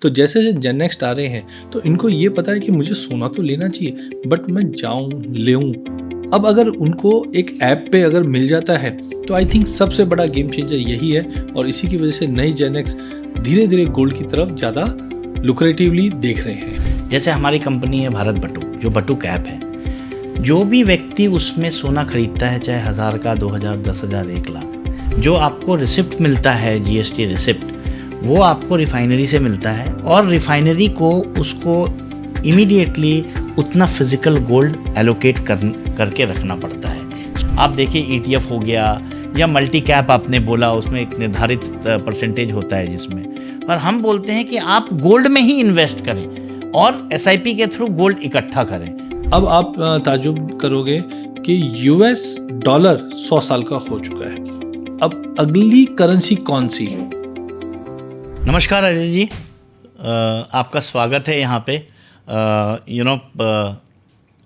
तो जैसे जैसे जेन नेक्स्ट आ रहे हैं तो इनको ये पता है कि मुझे सोना तो लेना चाहिए, बट मैं जाऊं लेऊं। अब अगर उनको एक ऐप पे अगर मिल जाता है तो आई थिंक सबसे बड़ा गेम चेंजर यही है, और इसी की वजह से नई जेन एक्स धीरे धीरे गोल्ड की तरफ ज़्यादा लुक्रेटिवली देख रहे हैं। जैसे हमारी कंपनी है भारत बटुक, जो बटुक ऐप है, जो भी व्यक्ति उसमें सोना खरीदता है, चाहे 1000 का, 2000, 10,000, 1 लाख, जो आपको रिसिप्ट मिलता है, जीएसटी रिसिप्ट, वो आपको रिफाइनरी से मिलता है, और रिफाइनरी को उसको इमीडिएटली उतना फिजिकल गोल्ड एलोकेट करके रखना पड़ता है। आप देखिए ईटीएफ हो गया या मल्टी कैप आपने बोला, उसमें एक निर्धारित परसेंटेज होता है जिसमें, पर हम बोलते हैं कि आप गोल्ड में ही इन्वेस्ट करें और एसआईपी के थ्रू गोल्ड इकट्ठा करें। अब आप ताजुब करोगे कि यूएस डॉलर 100 साल का हो चुका है। अब अगली करेंसी कौन सी? नमस्कार अजय जी, आपका स्वागत है यहाँ पे।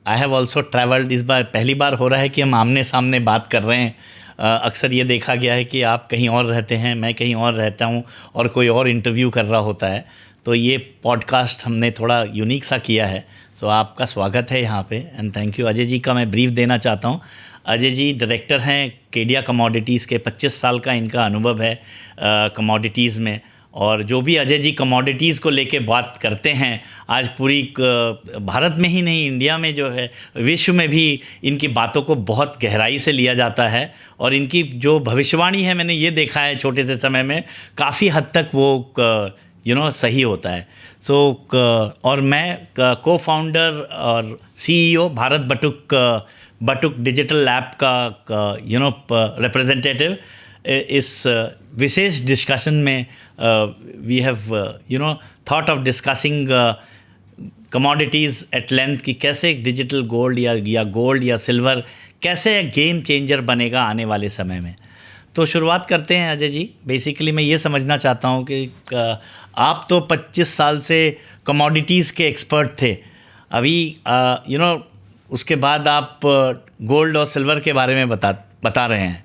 आई हैव ऑल्सो ट्रैवल्ड, इस बार पहली बार हो रहा है कि हम आमने सामने बात कर रहे हैं। अक्सर ये देखा गया है कि आप कहीं और रहते हैं, मैं कहीं और रहता हूँ, और कोई और इंटरव्यू कर रहा होता है। तो ये पॉडकास्ट हमने थोड़ा यूनिक सा किया है। तो आपका स्वागत है यहाँ पे, and thank you. Ajay ji का मैं ब्रीफ देना चाहता हूँ। अजय जी डायरेक्टर हैं केडिया कमोडिटीज़ के। 25 साल का इनका अनुभव है कमोडिटीज़ में, और जो भी अजय जी कमोडिटीज़ को लेके बात करते हैं, आज पूरी भारत में ही नहीं, इंडिया में जो है, विश्व में भी इनकी बातों को बहुत गहराई से लिया जाता है, और इनकी जो भविष्यवाणी है, मैंने ये देखा है छोटे से समय में, काफ़ी हद तक वो सही होता है। सो और मैं को फाउंडर और CEO Bharat Batuk digital app का रिप्रेजेंटेटिव। इस विशेष डिस्कशन में we have thought of discussing commodities at length, कि कैसे डिजिटल गोल्ड या गोल्ड या सिल्वर कैसे गेम चेंजर बनेगा आने वाले समय में। तो शुरुआत करते हैं अजय जी। बेसिकली मैं ये समझना चाहता हूँ कि आप तो 25 साल से कमोडिटीज़ के एक्सपर्ट थे। अभी उसके बाद आप गोल्ड और सिल्वर के बारे में बता रहे हैं।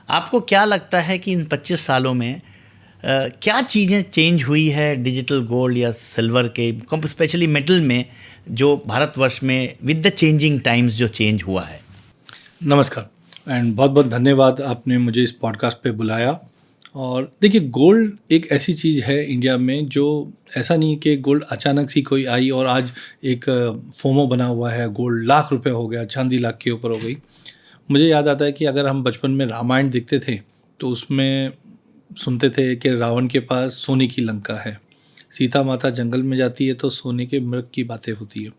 आपको क्या लगता है कि इन 25 सालों में क्या चीज़ें चेंज हुई है डिजिटल गोल्ड या सिल्वर के, स्पेशली मेटल में, जो भारतवर्ष में विद द चेंजिंग टाइम्स जो चेंज हुआ है? नमस्कार एंड बहुत बहुत धन्यवाद आपने मुझे इस पॉडकास्ट पे बुलाया। और देखिए, गोल्ड एक ऐसी चीज़ है इंडिया में, जो ऐसा नहीं कि गोल्ड अचानक से कोई आई और आज एक फोमो बना हुआ है, गोल्ड लाख रुपए हो गया, चांदी लाख के ऊपर हो गई। मुझे याद आता है कि अगर हम बचपन में रामायण देखते थे तो उसमें सुनते थे कि रावण के पास सोने की लंका है, सीता माता जंगल में जाती है तो सोने के मृग की बातें होती है।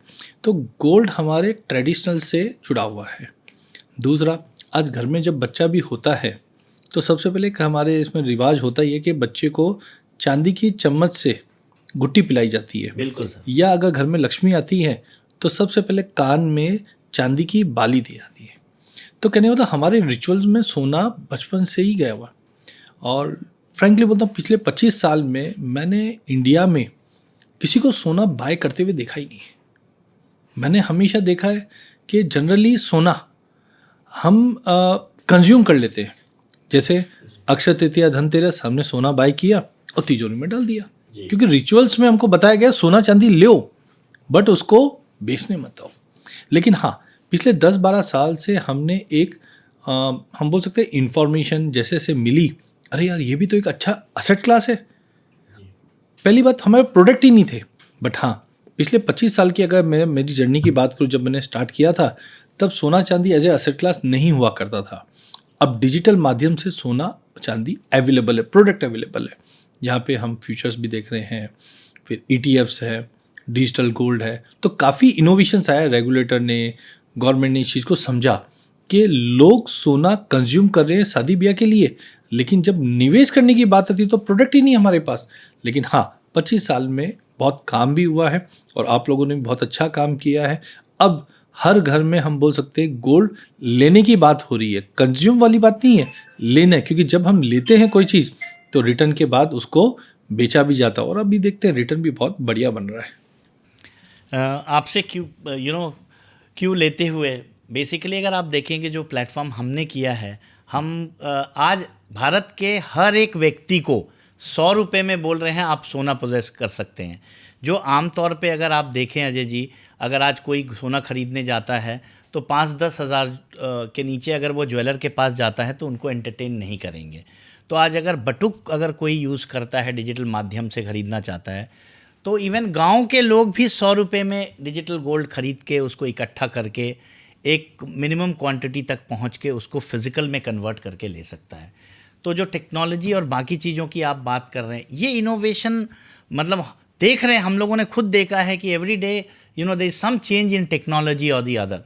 तो गोल्ड हमारे ट्रेडिशनल से जुड़ा हुआ है। दूसरा, आज घर में जब बच्चा भी होता है तो सबसे पहले हमारे इसमें रिवाज होता ही है कि बच्चे को चांदी की चम्मच से गुट्टी पिलाई जाती है। बिल्कुल सर। या अगर घर में लक्ष्मी आती है तो सबसे पहले कान में चांदी की बाली दी जाती है। तो कहने मतलब हमारे रिचुअल्स में सोना बचपन से ही गया हुआ। और फ्रैंकली बोलता हूँ, पिछले 25 साल में मैंने इंडिया में किसी को सोना बाय करते हुए देखा ही नहीं है। मैंने हमेशा देखा है कि जनरली सोना हम कंज्यूम कर लेते हैं। जैसे अक्षय तृतीया, धनतेरस, हमने सोना बाय किया और तिजोरी में डाल दिया, क्योंकि रिचुअल्स में हमको बताया गया सोना चांदी लो, बट उसको बेचने मत दो। लेकिन हाँ, पिछले 10-12 साल से हमने एक हम बोल सकते हैं इंफॉर्मेशन जैसे से मिली, अरे यार ये भी तो एक अच्छा असेट क्लास है। पहली बात, हमारे प्रोडक्ट ही नहीं थे, बट हाँ पिछले 25 साल की अगर मैं मेरी जर्नी की बात करूँ, जब मैंने स्टार्ट किया था तब सोना चांदी एज ए असेट क्लास नहीं हुआ करता था। अब डिजिटल माध्यम से सोना चांदी अवेलेबल है, प्रोडक्ट अवेलेबल है, जहाँ पे हम फ्यूचर्स भी देख रहे हैं, फिर ETFs है, डिजिटल गोल्ड है। तो काफ़ी इनोवेशंस आया, रेगुलेटर ने, गवर्नमेंट ने इस चीज़ को समझा कि लोग सोना कंज्यूम कर रहे हैं शादी ब्याह के लिए, लेकिन जब निवेश करने की बात आती है तो प्रोडक्ट ही नहीं हमारे पास। लेकिन हाँ, 25 साल में बहुत काम भी हुआ है और आप लोगों ने भी बहुत अच्छा काम किया है। अब हर घर में हम बोल सकते हैं गोल्ड लेने की बात हो रही है, कंज्यूम वाली बात नहीं है, लेना है। क्योंकि जब हम लेते हैं कोई चीज़ तो रिटर्न के बाद उसको बेचा भी जाता है, और अभी देखते हैं रिटर्न भी बहुत बढ़िया बन रहा है। आपसे क्यों लेते हुए, बेसिकली अगर आप देखेंगे जो प्लेटफॉर्म हमने किया है, हम आज भारत के हर एक व्यक्ति को 100 रुपये में बोल रहे हैं आप सोना पोजेस कर सकते हैं। जो आम तौर पे अगर आप देखें अजय जी, अगर आज कोई सोना खरीदने जाता है तो 5-10 हज़ार के नीचे अगर वो ज्वेलर के पास जाता है तो उनको एंटरटेन नहीं करेंगे। तो आज अगर बटुक अगर कोई यूज़ करता है, डिजिटल माध्यम से ख़रीदना चाहता है, तो इवन गांव के लोग भी 100 रुपये में डिजिटल गोल्ड ख़रीद के उसको इकट्ठा करके एक मिनिमम क्वांटिटी तक पहुंच के उसको फिज़िकल में कन्वर्ट करके ले सकता है। तो जो टेक्नोलॉजी और बाकी चीज़ों की आप बात कर रहे हैं, ये इनोवेशन मतलब देख रहे हैं, हम लोगों ने खुद देखा है कि every day there is some change in technology और दी अदर।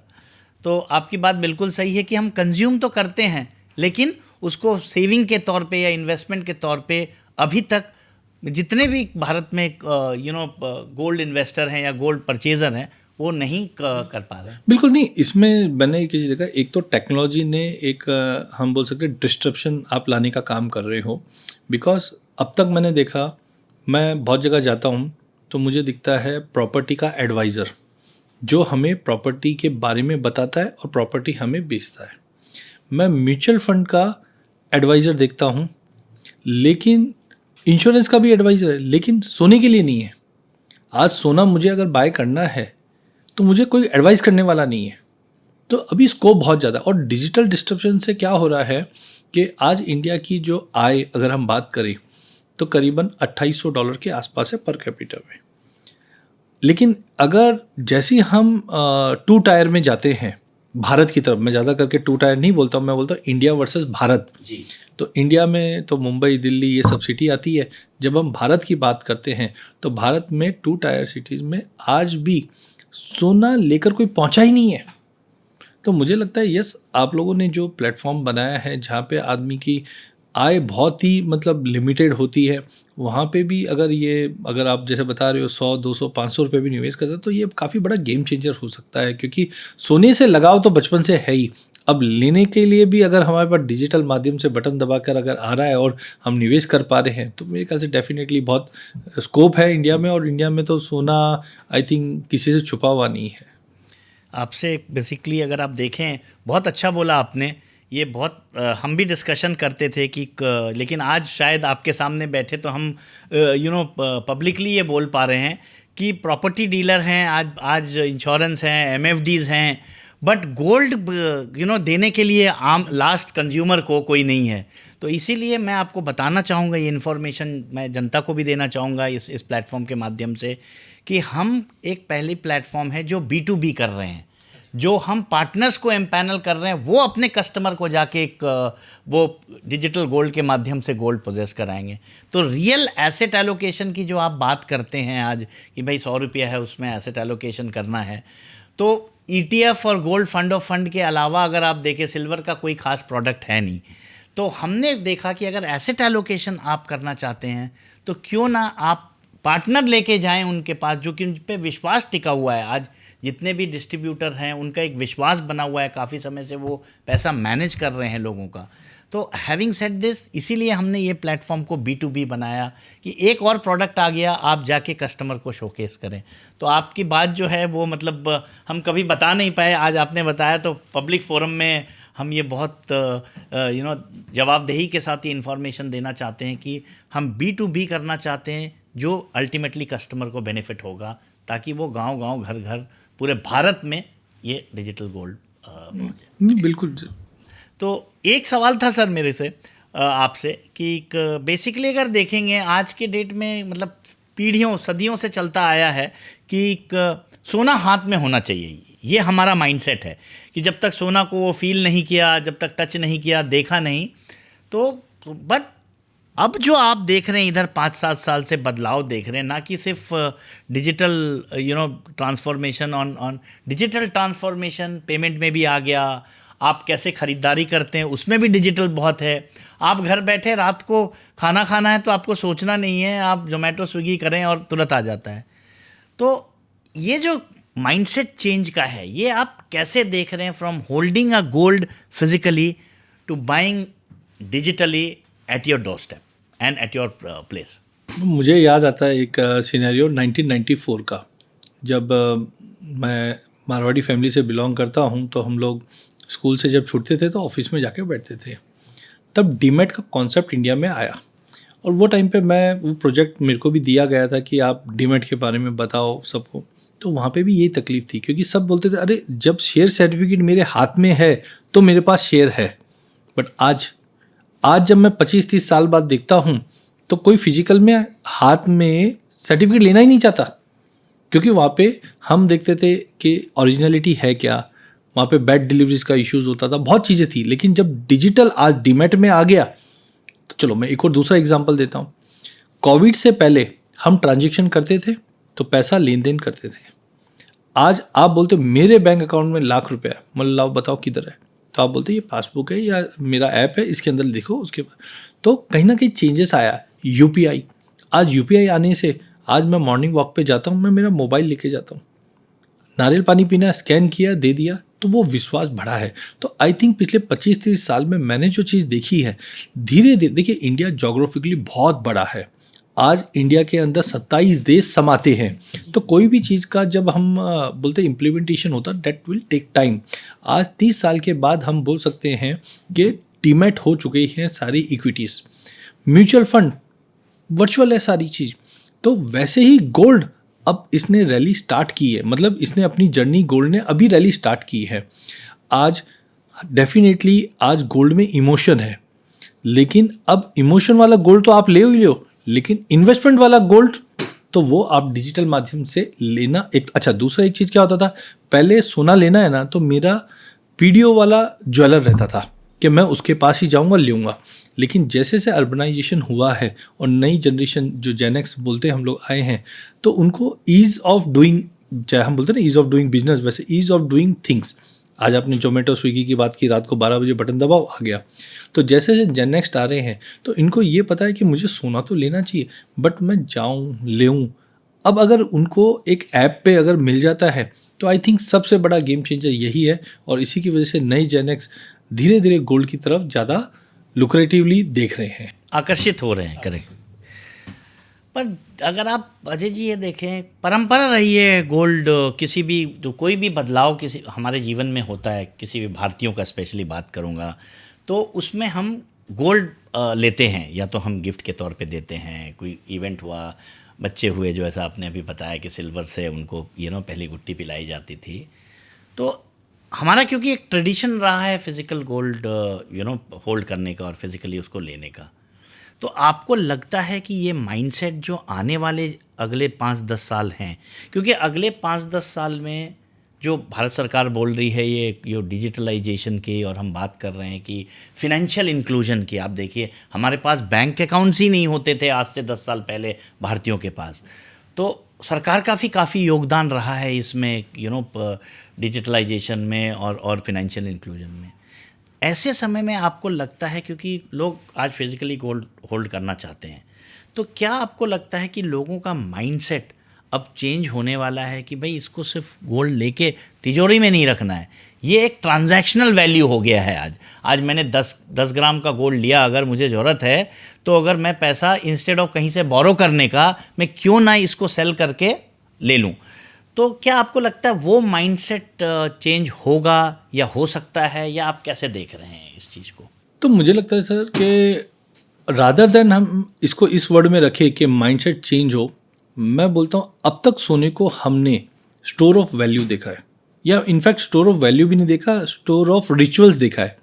तो आपकी बात बिल्कुल सही है कि हम कंज्यूम तो करते हैं लेकिन उसको सेविंग के तौर पे या इन्वेस्टमेंट के तौर पे अभी तक जितने भी भारत में गोल्ड इन्वेस्टर हैं या गोल्ड परचेज़र हैं वो नहीं कर पा रहे हैं। बिल्कुल नहीं, इसमें मैंने एक चीज़ देखा, एक तो टेक्नोलॉजी ने एक हम बोल सकते हैं डिस्ट्रप्शन आप लाने का काम कर रहे हो। बिकॉज अब तक मैंने देखा, मैं बहुत जगह जाता हूँ तो मुझे दिखता है प्रॉपर्टी का एडवाइज़र जो हमें प्रॉपर्टी के बारे में बताता है और प्रॉपर्टी हमें बेचता है। मैं म्यूचुअल फंड का एडवाइज़र देखता हूँ, लेकिन इंश्योरेंस का भी एडवाइज़र है, लेकिन सोने के लिए नहीं है। आज सोना मुझे अगर बाय करना है तो मुझे कोई एडवाइस करने वाला नहीं है। तो अभी स्कोप बहुत ज़्यादा, और डिजिटल डिस्ट्रप्शन से क्या हो रहा है कि आज इंडिया की जो आय अगर हम बात करें तो करीबन $2800 के आसपास है पर कैपिटा में। लेकिन अगर जैसे ही हम 2 टायर में जाते हैं भारत की तरफ, मैं ज़्यादा करके 2 टायर नहीं बोलता हूँ, मैं बोलता हूँ इंडिया वर्सेस भारत जी। तो इंडिया में तो मुंबई, दिल्ली ये सब सिटी आती है। जब हम भारत की बात करते हैं तो भारत में 2 टायर सिटीज़ में आज भी सोना लेकर कोई पहुंचा ही नहीं है। तो मुझे लगता है यस, आप लोगों ने जो प्लेटफॉर्म बनाया है जहाँ पे आदमी की आय बहुत ही मतलब लिमिटेड होती है, वहाँ पे भी अगर आप जैसे बता रहे हो 100, 200, 500 रुपये भी निवेश करते हैं तो ये काफ़ी बड़ा गेम चेंजर हो सकता है। क्योंकि सोने से लगाव तो बचपन से है ही, अब लेने के लिए भी अगर हमारे पास डिजिटल माध्यम से बटन दबाकर अगर आ रहा है और हम निवेश कर पा रहे हैं तो मेरे ख्याल से डेफिनेटली बहुत स्कोप है इंडिया में। और इंडिया में तो सोना आई थिंक किसी से छुपा हुआ नहीं है। आपसे बेसिकली अगर आप देखें, बहुत अच्छा बोला आपने, ये बहुत हम भी डिस्कशन करते थे कि लेकिन आज शायद आपके सामने बैठे तो हम पब्लिकली ये बोल पा रहे हैं कि प्रॉपर्टी डीलर हैं, आज इंश्योरेंस हैं, एमएफडीज़ हैं, बट गोल्ड देने के लिए आम लास्ट कंज्यूमर को कोई नहीं है। तो इसीलिए मैं आपको बताना चाहूँगा, ये इन्फॉर्मेशन मैं जनता को भी देना चाहूँगा इस प्लेटफॉर्म के माध्यम से, कि हम एक पहली प्लेटफॉर्म है जो B2B कर रहे हैं, जो हम पार्टनर्स को एम्पैनल कर रहे हैं, वो अपने कस्टमर को जाके वो डिजिटल गोल्ड के माध्यम से गोल्ड पोजेस कराएंगे। तो रियल एसेट एलोकेशन की जो आप बात करते हैं आज कि भाई 100 रुपया है उसमें एसेट एलोकेशन करना है, तो ETF और गोल्ड फंड ऑफ फंड के अलावा अगर आप देखें सिल्वर का कोई खास प्रोडक्ट है नहीं। तो हमने देखा कि अगर एसेट एलोकेशन आप करना चाहते हैं तो क्यों ना आप पार्टनर लेके जाएं उनके पास, जो कि उन पे विश्वास टिका हुआ है। आज जितने भी डिस्ट्रीब्यूटर हैं उनका एक विश्वास बना हुआ है, काफ़ी समय से वो पैसा मैनेज कर रहे हैं लोगों का। तो हैविंग सेड दिस, इसीलिए हमने ये प्लेटफॉर्म को B2B बनाया कि एक और प्रोडक्ट आ गया, आप जाके कस्टमर को शोकेस करें। तो आपकी बात जो है वो मतलब हम कभी बता नहीं पाए, आज आपने बताया तो पब्लिक फोरम में हम ये बहुत जवाबदेही के साथ ये इन्फॉर्मेशन देना चाहते हैं कि हम B2B करना चाहते हैं जो अल्टीमेटली कस्टमर को बेनिफिट होगा, ताकि वो गांव-गांव, घर-घर पूरे भारत में ये डिजिटल गोल्ड पहुंचे। बिल्कुल। तो एक सवाल था सर मेरे से आपसे कि बेसिकली अगर देखेंगे आज के डेट में, मतलब पीढ़ियों सदियों से चलता आया है कि सोना हाथ में होना चाहिए। ये हमारा माइंडसेट है कि जब तक सोना को वो फील नहीं किया, जब तक टच नहीं किया, देखा नहीं, तो बट अब जो आप देख रहे हैं इधर 5-7 साल से बदलाव देख रहे हैं, ना कि सिर्फ digital transformation on digital transformation, payment में भी आ गया। आप कैसे ख़रीदारी करते हैं उसमें भी डिजिटल बहुत है। आप घर बैठे रात को खाना खाना है तो आपको सोचना नहीं है, आप जोमेटो स्विगी करें और तुरंत आ जाता है। तो ये जो माइंडसेट चेंज का है, ये आप कैसे देख रहे हैं from holding a gold physically to buying digitally at your door step and at your place? मुझे याद आता है एक सिनेरियो 1994 का, जब मैं मारवाड़ी फैमिली से बिलोंग करता हूँ, तो हम लोग स्कूल से जब छूटते थे तो ऑफिस में जाके बैठते थे। तब डीमैट का कॉन्सेप्ट इंडिया में आया और वो टाइम पे वो प्रोजेक्ट मेरे को भी दिया गया था कि आप डीमैट के बारे में बताओ सबको। तो वहाँ पे भी यही तकलीफ थी, क्योंकि सब बोलते थे अरे जब शेयर सर्टिफिकेट मेरे हाथ में है तो मेरे पास शेयर है। बट आज जब मैं 25-30 साल बाद देखता हूँ तो कोई फिजिकल में हाथ में सर्टिफिकेट लेना ही नहीं चाहता, क्योंकि वहाँ पे हम देखते थे कि ओरिजिनलिटी है क्या, वहाँ पे बैड डिलीवरीज का इश्यूज होता था, बहुत चीज़ें थी। लेकिन जब डिजिटल आज डीमैट में आ गया, तो चलो मैं एक और दूसरा एग्जांपल देता हूँ। कोविड से पहले हम ट्रांजेक्शन करते थे तो पैसा लेन देन करते थे। आज आप बोलते मेरे बैंक अकाउंट में लाख रुपया है, मतलब लाओ बताओ किधर है, तो आप बोलते ये पासबुक है या मेरा ऐप है, इसके अंदर देखो उसके बाद। तो कहीं ना कहीं चेंजेस आया। यूपीआई, आज यूपीआई आने से आज मैं मॉर्निंग वॉक पे जाता हूँ, मैं मेरा मोबाइल लेके जाता हूँ, नारियल पानी पीना, स्कैन किया, दे दिया, तो वो विश्वास बढ़ा है। तो आई थिंक पिछले 25-30 साल में मैंने जो चीज़ देखी है, धीरे धीरे देखिए इंडिया जोग्राफिकली बहुत बड़ा है। आज इंडिया के अंदर 27 देश समाते हैं, तो कोई भी चीज़ का जब हम बोलते इम्प्लीमेंटेशन होता दैट विल टेक टाइम। आज 30 साल के बाद हम बोल सकते हैं कि डीमैट हो चुके हैं सारी इक्विटीज़, म्यूचुअल फंड, वर्चुअल है सारी चीज़। तो वैसे ही गोल्ड अब इसने रैली स्टार्ट की है, मतलब इसने अपनी जर्नी, गोल्ड ने अभी रैली स्टार्ट की है। आज डेफिनेटली आज गोल्ड में इमोशन है, लेकिन अब इमोशन वाला गोल्ड तो आप ले ही लो, लेकिन इन्वेस्टमेंट वाला गोल्ड तो वो आप डिजिटल माध्यम से लेना। एक अच्छा दूसरा एक चीज़ क्या होता था, पहले सोना लेना है ना तो मेरा पीडीओ वाला ज्वेलर रहता था कि मैं उसके पास ही जाऊंगा लूँगा। लेकिन जैसे से अर्बनाइजेशन हुआ है और नई जनरेशन जो जेनेक्स बोलते हैं हम लोग आए हैं, तो उनको ईज़ ऑफ डूइंग, चाहे हम बोलते हैं ना ईज़ ऑफ डूइंग बिजनेस, वैसे ईज़ ऑफ डूइंग थिंग्स। आज आपने जोमेटो स्विगी की बात की, रात को 12 बजे बटन दबाओ आ गया। तो जैसे जैसे जेन नेक्स्ट आ रहे हैं तो इनको ये पता है कि मुझे सोना तो लेना चाहिए, बट मैं जाऊँ लेऊँ। अब अगर उनको एक ऐप पे अगर मिल जाता है तो आई थिंक सबसे बड़ा गेम चेंजर यही है, और इसी की वजह से नई जेन एक्स धीरे धीरे गोल्ड की तरफ ज़्यादा लुक्रेटिवली देख रहे हैं, आकर्षित हो रहे हैं। करेक्ट। पर अगर आप अजय जी ये देखें, परंपरा रही है गोल्ड, किसी भी जो कोई भी बदलाव किसी हमारे जीवन में होता है, किसी भी भारतीयों का स्पेशली बात करूँगा, तो उसमें हम गोल्ड लेते हैं, या तो हम गिफ्ट के तौर पे देते हैं, कोई इवेंट हुआ, बच्चे हुए जो ऐसा आपने अभी बताया कि सिल्वर से उनको पहली गुट्टी पिलाई जाती थी। तो हमारा क्योंकि एक ट्रेडिशन रहा है फिज़िकल गोल्ड होल्ड करने का और फिज़िकली उसको लेने का, तो आपको लगता है कि ये माइंडसेट जो आने वाले अगले 5-10 साल हैं, क्योंकि अगले 5-10 साल में जो भारत सरकार बोल रही है ये डिजिटलाइजेशन की, और हम बात कर रहे हैं कि फिनेंशियल इंक्लूजन की, आप देखिए हमारे पास बैंक अकाउंट्स ही नहीं होते थे आज से 10 साल पहले भारतीयों के पास। तो सरकार काफ़ी योगदान रहा है इसमें डिजिटलाइजेशन में और फिनेंशियल इंक्लूजन में। ऐसे समय में आपको लगता है, क्योंकि लोग आज फिज़िकली गोल्ड होल्ड करना चाहते हैं, तो क्या आपको लगता है कि लोगों का माइंडसेट अब चेंज होने वाला है कि भाई इसको सिर्फ गोल्ड लेके तिजोरी में नहीं रखना है, ये एक ट्रांजैक्शनल वैल्यू हो गया है। आज मैंने 10 ग्राम का गोल्ड लिया, अगर मुझे ज़रूरत है तो अगर मैं पैसा इंस्टेड ऑफ कहीं से बोरो करने का, मैं क्यों ना इसको सेल करके ले लूँ। तो क्या आपको लगता है वो माइंडसेट चेंज होगा या हो सकता है, या आप कैसे देख रहे हैं इस चीज़ को? तो मुझे लगता है सर कि रादर देन हम इसको इस वर्ड में रखें कि माइंडसेट चेंज हो, मैं बोलता हूँ अब तक सोने को हमने स्टोर ऑफ वैल्यू देखा है, या इनफैक्ट स्टोर ऑफ वैल्यू भी नहीं देखा, स्टोर ऑफ रिचुअल्स देखा है।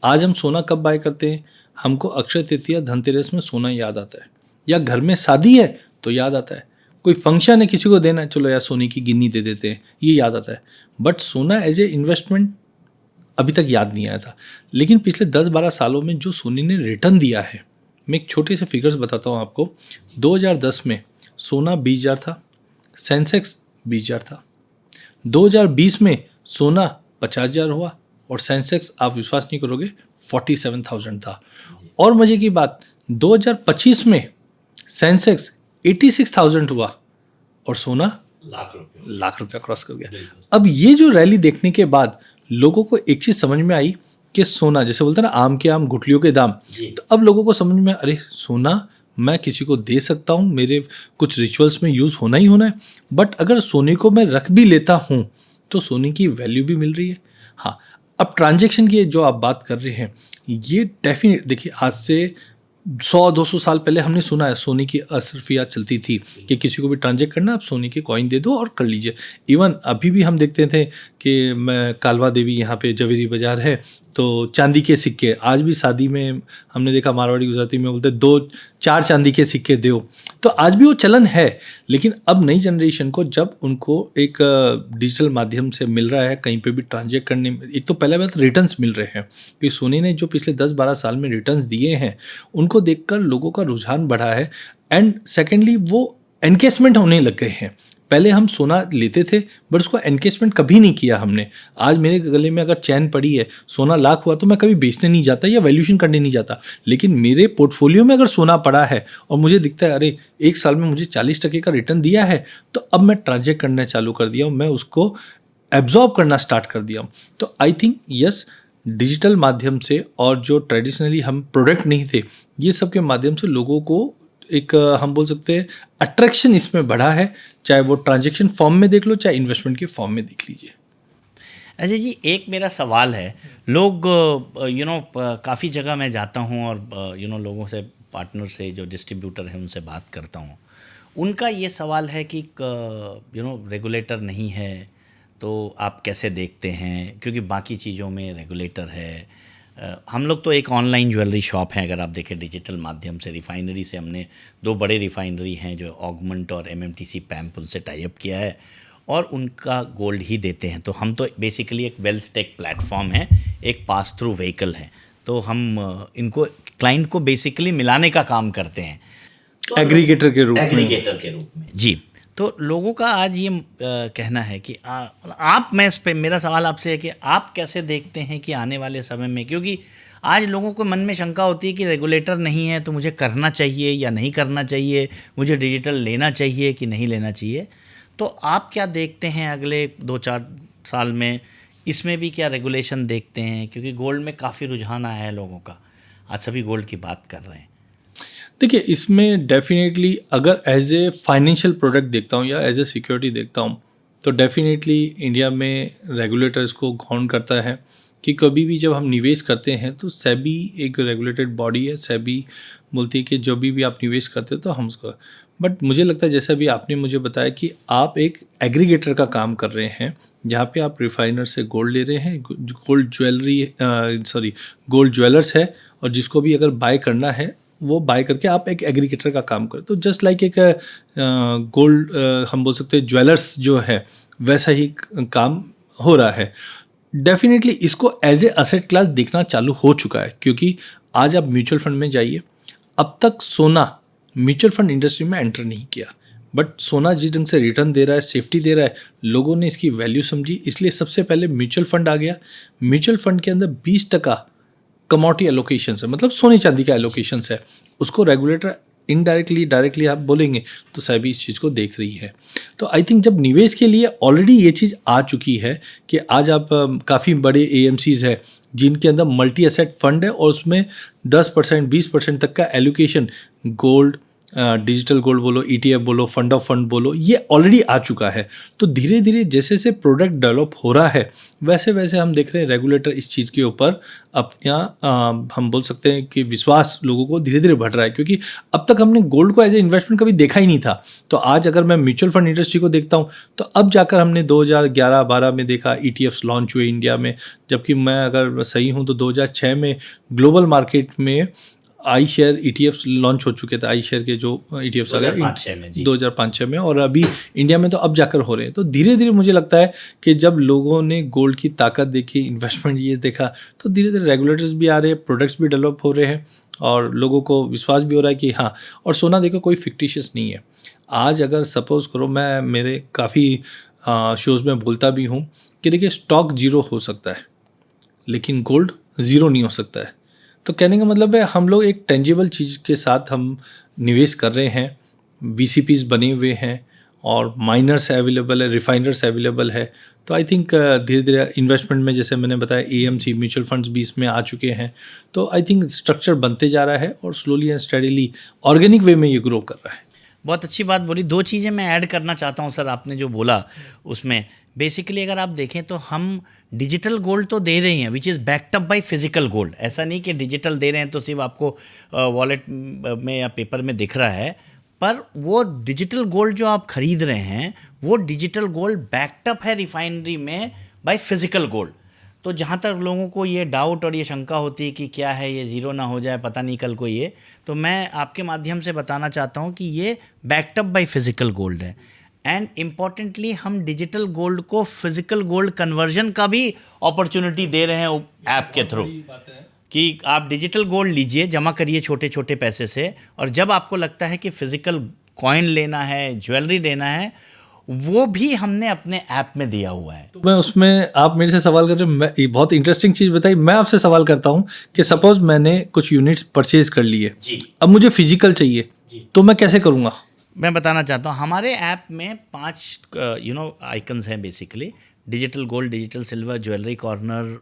आज हम सोना कब बाय करते हैं, हमको अक्षय तृतीया धनतेरस में सोना याद आता है, या घर में शादी है तो याद आता है, कोई फंक्शन है किसी को देना है, चलो यार सोने की गिन्नी दे देते हैं, ये याद आता है। बट सोना एज ए इन्वेस्टमेंट अभी तक याद नहीं आया था। लेकिन पिछले 10-12 सालों में जो सोने ने रिटर्न दिया है, मैं एक छोटे से फिगर्स बताता हूँ आपको। 2010 में सोना 20,000 था, सेंसेक्स 20,000 था। 2020 में सोना 50,000 हुआ और सेंसेक्स आप विश्वास नहीं करोगे 47,000 था। और मजे की बात, 2025 में सेंसेक्स 86,000 हुआ और सोना लाख रुपया क्रॉस कर गया। अब ये जो रैली देखने के बाद लोगों को एक चीज़ समझ में आई कि सोना, जैसे बोलते हैं ना आम के आम गुठलियों के दाम, तो अब लोगों को समझ में, अरे सोना मैं किसी को दे सकता हूँ, मेरे कुछ रिचुअल्स में यूज़ होना ही होना है। बट अगर सोने को मैं रख भी लेता हूँ तो सोने की वैल्यू भी मिल रही है। हाँ, अब ट्रांजैक्शन की जो आप बात कर रहे हैं, ये डेफिनेट देखिए आज से 100-200 साल पहले हमने सुना है सोने की अशरफिया चलती थी कि किसी को भी ट्रांजेक्ट करना आप सोने के कॉइन दे दो और कर लीजिए। इवन अभी भी हम देखते थे कि मैं कालवा देवी यहाँ पे जवेरी बाज़ार है तो चांदी के सिक्के, आज भी शादी में हमने देखा मारवाड़ी गुजराती में बोलते 2-4 चांदी के सिक्के दो, तो आज भी वो चलन है। लेकिन अब नई जनरेशन को जब उनको एक डिजिटल माध्यम से मिल रहा है कहीं पे भी ट्रांजेक्ट करने में, एक तो पहले बात रिटर्न्स मिल रहे हैं क्योंकि सोने ने जो पिछले 10-12 साल में रिटर्न्स दिए हैं उनको देखकर लोगों का रुझान बढ़ा है। एंड सेकेंडली वो एनकेसमेंट होने लग गए हैं। पहले हम सोना लेते थे बट उसको एनकेसमेंट कभी नहीं किया हमने। आज मेरे गले में अगर चैन पड़ी है, सोना लाख हुआ तो मैं कभी बेचने नहीं जाता या वैल्यूएशन करने नहीं जाता। लेकिन मेरे पोर्टफोलियो में अगर सोना पड़ा है और मुझे दिखता है अरे एक साल में मुझे 40% का रिटर्न दिया है, तो अब मैं ट्रांजेक्ट करना चालू कर दिया हूँ, मैं उसको एब्जॉर्ब करना स्टार्ट कर दिया हूँ। तो आई थिंक यस, डिजिटल माध्यम से और जो ट्रेडिशनली हम प्रोडक्ट नहीं थे, ये सब के माध्यम से लोगों को एक हम बोल सकते हैं अट्रैक्शन इसमें बढ़ा है, चाहे वो ट्रांजैक्शन फॉर्म में देख लो चाहे इन्वेस्टमेंट के फॉर्म में देख लीजिए। अजय जी, एक मेरा सवाल है, लोग काफ़ी जगह मैं जाता हूँ और लोगों से, पार्टनर से, जो डिस्ट्रीब्यूटर हैं उनसे बात करता हूँ, उनका ये सवाल है कि रेगुलेटर नहीं है तो आप कैसे देखते हैं, क्योंकि बाकी चीज़ों में रेगुलेटर है। हम लोग तो एक ऑनलाइन ज्वेलरी शॉप है, अगर आप देखें डिजिटल माध्यम से, रिफाइनरी से हमने 2 बड़े रिफाइनरी हैं जो ऑगमेंट और एमएमटीसी पैम्प, उनसे टाई अप किया है और उनका गोल्ड ही देते हैं। तो हम तो बेसिकली एक वेल्थ टेक प्लेटफॉर्म है, एक पास थ्रू व्हीकल है, तो हम इनको क्लाइंट को बेसिकली मिलाने का काम करते हैं एग्रीगेटर के रूप में। जी, तो लोगों का आज ये कहना है कि मैं इस पे, मेरा सवाल आपसे है कि आप कैसे देखते हैं कि आने वाले समय में, क्योंकि आज लोगों को मन में शंका होती है कि रेगुलेटर नहीं है तो मुझे करना चाहिए या नहीं करना चाहिए, मुझे डिजिटल लेना चाहिए कि नहीं लेना चाहिए। तो आप क्या देखते हैं अगले 2-4 साल में, इसमें भी क्या रेगुलेशन देखते हैं, क्योंकि गोल्ड में काफ़ी रुझान आया है लोगों का, आज सभी गोल्ड की बात कर रहे हैं। देखिए, इसमें डेफिनेटली अगर एज ए फाइनेंशियल प्रोडक्ट देखता हूँ या एज ए सिक्योरिटी देखता हूँ तो डेफिनेटली इंडिया में रेगुलेटर इसको गौर करता है कि कभी भी जब हम निवेश करते हैं तो सेबी एक रेगुलेटेड बॉडी है। सेबी बोलती है कि जो भी आप निवेश करते हो तो हम उसको, बट मुझे लगता है जैसा भी आपने मुझे बताया कि आप एक एग्रीगेटर का काम कर रहे हैं जहाँ पे आप रिफाइनर से गोल्ड ले रहे हैं, गोल्ड ज्वेलर्स है, और जिसको भी अगर बाय करना है वो बाय करके आप एक एग्रीगेटर का काम करें। तो जस्ट लाइक एक गोल्ड हम बोल सकते हैं ज्वेलर्स जो है वैसा ही काम हो रहा है। डेफिनेटली इसको एज ए असेट क्लास देखना चालू हो चुका है, क्योंकि आज आप म्यूचुअल फंड में जाइए, अब तक सोना म्यूचुअल फंड इंडस्ट्री में एंटर नहीं किया, बट सोना जिस ढंग से रिटर्न दे रहा है, सेफ्टी दे रहा है, लोगों ने इसकी वैल्यू समझी, इसलिए सबसे पहले म्यूचुअल फंड आ गया। म्यूचुअल फंड के अंदर 20% कमोडिटी एलोकेशन है, मतलब सोने चांदी का एलोकेशन है, उसको रेगुलेटर इनडायरेक्टली डायरेक्टली आप बोलेंगे तो सेबी इस चीज़ को देख रही है। तो आई थिंक जब निवेश के लिए ऑलरेडी ये चीज़ आ चुकी है कि आज आप काफ़ी बड़े एएमसीज है जिनके अंदर मल्टी एसेट फंड है और उसमें 10% 20% तक का एलोकेशन गोल्ड, डिजिटल गोल्ड बोलो, ETF बोलो, फंड ऑफ फंड बोलो, ये ऑलरेडी आ चुका है। तो धीरे धीरे जैसे जैसे प्रोडक्ट डेवलप हो रहा है वैसे वैसे हम देख रहे हैं रेगुलेटर इस चीज़ के ऊपर अपना हम बोल सकते हैं कि विश्वास लोगों को धीरे धीरे बढ़ रहा है, क्योंकि अब तक हमने गोल्ड को एज ए इन्वेस्टमेंट कभी देखा ही नहीं था। तो आज अगर मैं म्यूचुअल फंड इंडस्ट्री को देखता हूँ तो अब जाकर हमने 2011-12 में देखा ETFs लॉन्च हुए इंडिया में, जबकि मैं अगर सही हूँ तो 2006 में ग्लोबल मार्केट में आई शेयर ETFs लॉन्च हो चुके थे। आई शेयर के जो ETFs आ गए 2005-06 में, और अभी इंडिया में तो अब जाकर हो रहे हैं। तो धीरे धीरे मुझे लगता है कि जब लोगों ने गोल्ड की ताकत देखी, इन्वेस्टमेंट ये देखा, तो धीरे धीरे रेगुलेटर्स भी आ रहे हैं, प्रोडक्ट्स भी डेवलप हो रहे हैं और लोगों को विश्वास भी हो रहा है कि हाँ। और सोना देखो कोई फिक्टिशियस नहीं है। आज अगर सपोज करो, मैं मेरे काफ़ी शोज़ में बोलता भी हूँ कि देखिए स्टॉक जीरो हो सकता है लेकिन गोल्ड ज़ीरो नहीं हो सकता है। तो कहने का मतलब है हम लोग एक टेंजिबल चीज़ के साथ हम निवेश कर रहे हैं, VCPs बने हुए हैं और माइनर्स अवेलेबल है, रिफाइनर्स अवेलेबल है। तो आई थिंक धीरे धीरे इन्वेस्टमेंट में जैसे मैंने बताया AMC म्यूचुअल फंड्स भी इसमें आ चुके हैं। तो आई थिंक स्ट्रक्चर बनते जा रहा है और slowly and steadily organic way में ये ग्रो कर रहा है। बहुत अच्छी बात बोली। 2 चीज़ें मैं ऐड करना चाहता हूँ सर, आपने जो बोला उसमें बेसिकली अगर आप देखें तो हम डिजिटल गोल्ड तो दे रहे हैं which is backed up by physical gold. ऐसा नहीं कि डिजिटल दे रहे हैं तो सिर्फ आपको वॉलेट में या पेपर में दिख रहा है, पर वो डिजिटल गोल्ड जो आप खरीद रहे हैं वो डिजिटल गोल्ड बैक्ड अप है रिफाइनरी में बाय फिजिकल गोल्ड। तो जहाँ तक लोगों को ये डाउट और ये शंका होती है कि क्या है ये ज़ीरो ना हो जाए, पता नहीं कल को ये, तो मैं आपके माध्यम से बताना चाहता हूँ कि ये backed up by physical gold है। एंड इम्पॉर्टेंटली हम डिजिटल गोल्ड को फिजिकल गोल्ड कन्वर्जन का भी अपॉर्चुनिटी दे रहे हैं ऐप के थ्रू, कि आप डिजिटल गोल्ड लीजिए, जमा करिए छोटे छोटे पैसे से, और जब आपको लगता है कि फिजिकल कॉइन लेना है, ज्वेलरी लेना है, वो भी हमने अपने ऐप में दिया हुआ है। तो मैं उसमें, आप मेरे से सवाल कर रहे हैं, ये बहुत इंटरेस्टिंग चीज़ बताई। मैं आपसे सवाल करता हूँ कि सपोज मैंने कुछ यूनिट्स परचेज कर लिए जी, अब मुझे फिजिकल चाहिए, तो मैं कैसे करूँगा? मैं बताना चाहता हूँ हमारे ऐप में 5 आइकन्स हैं basically: digital gold, digital silver, jewellery corner,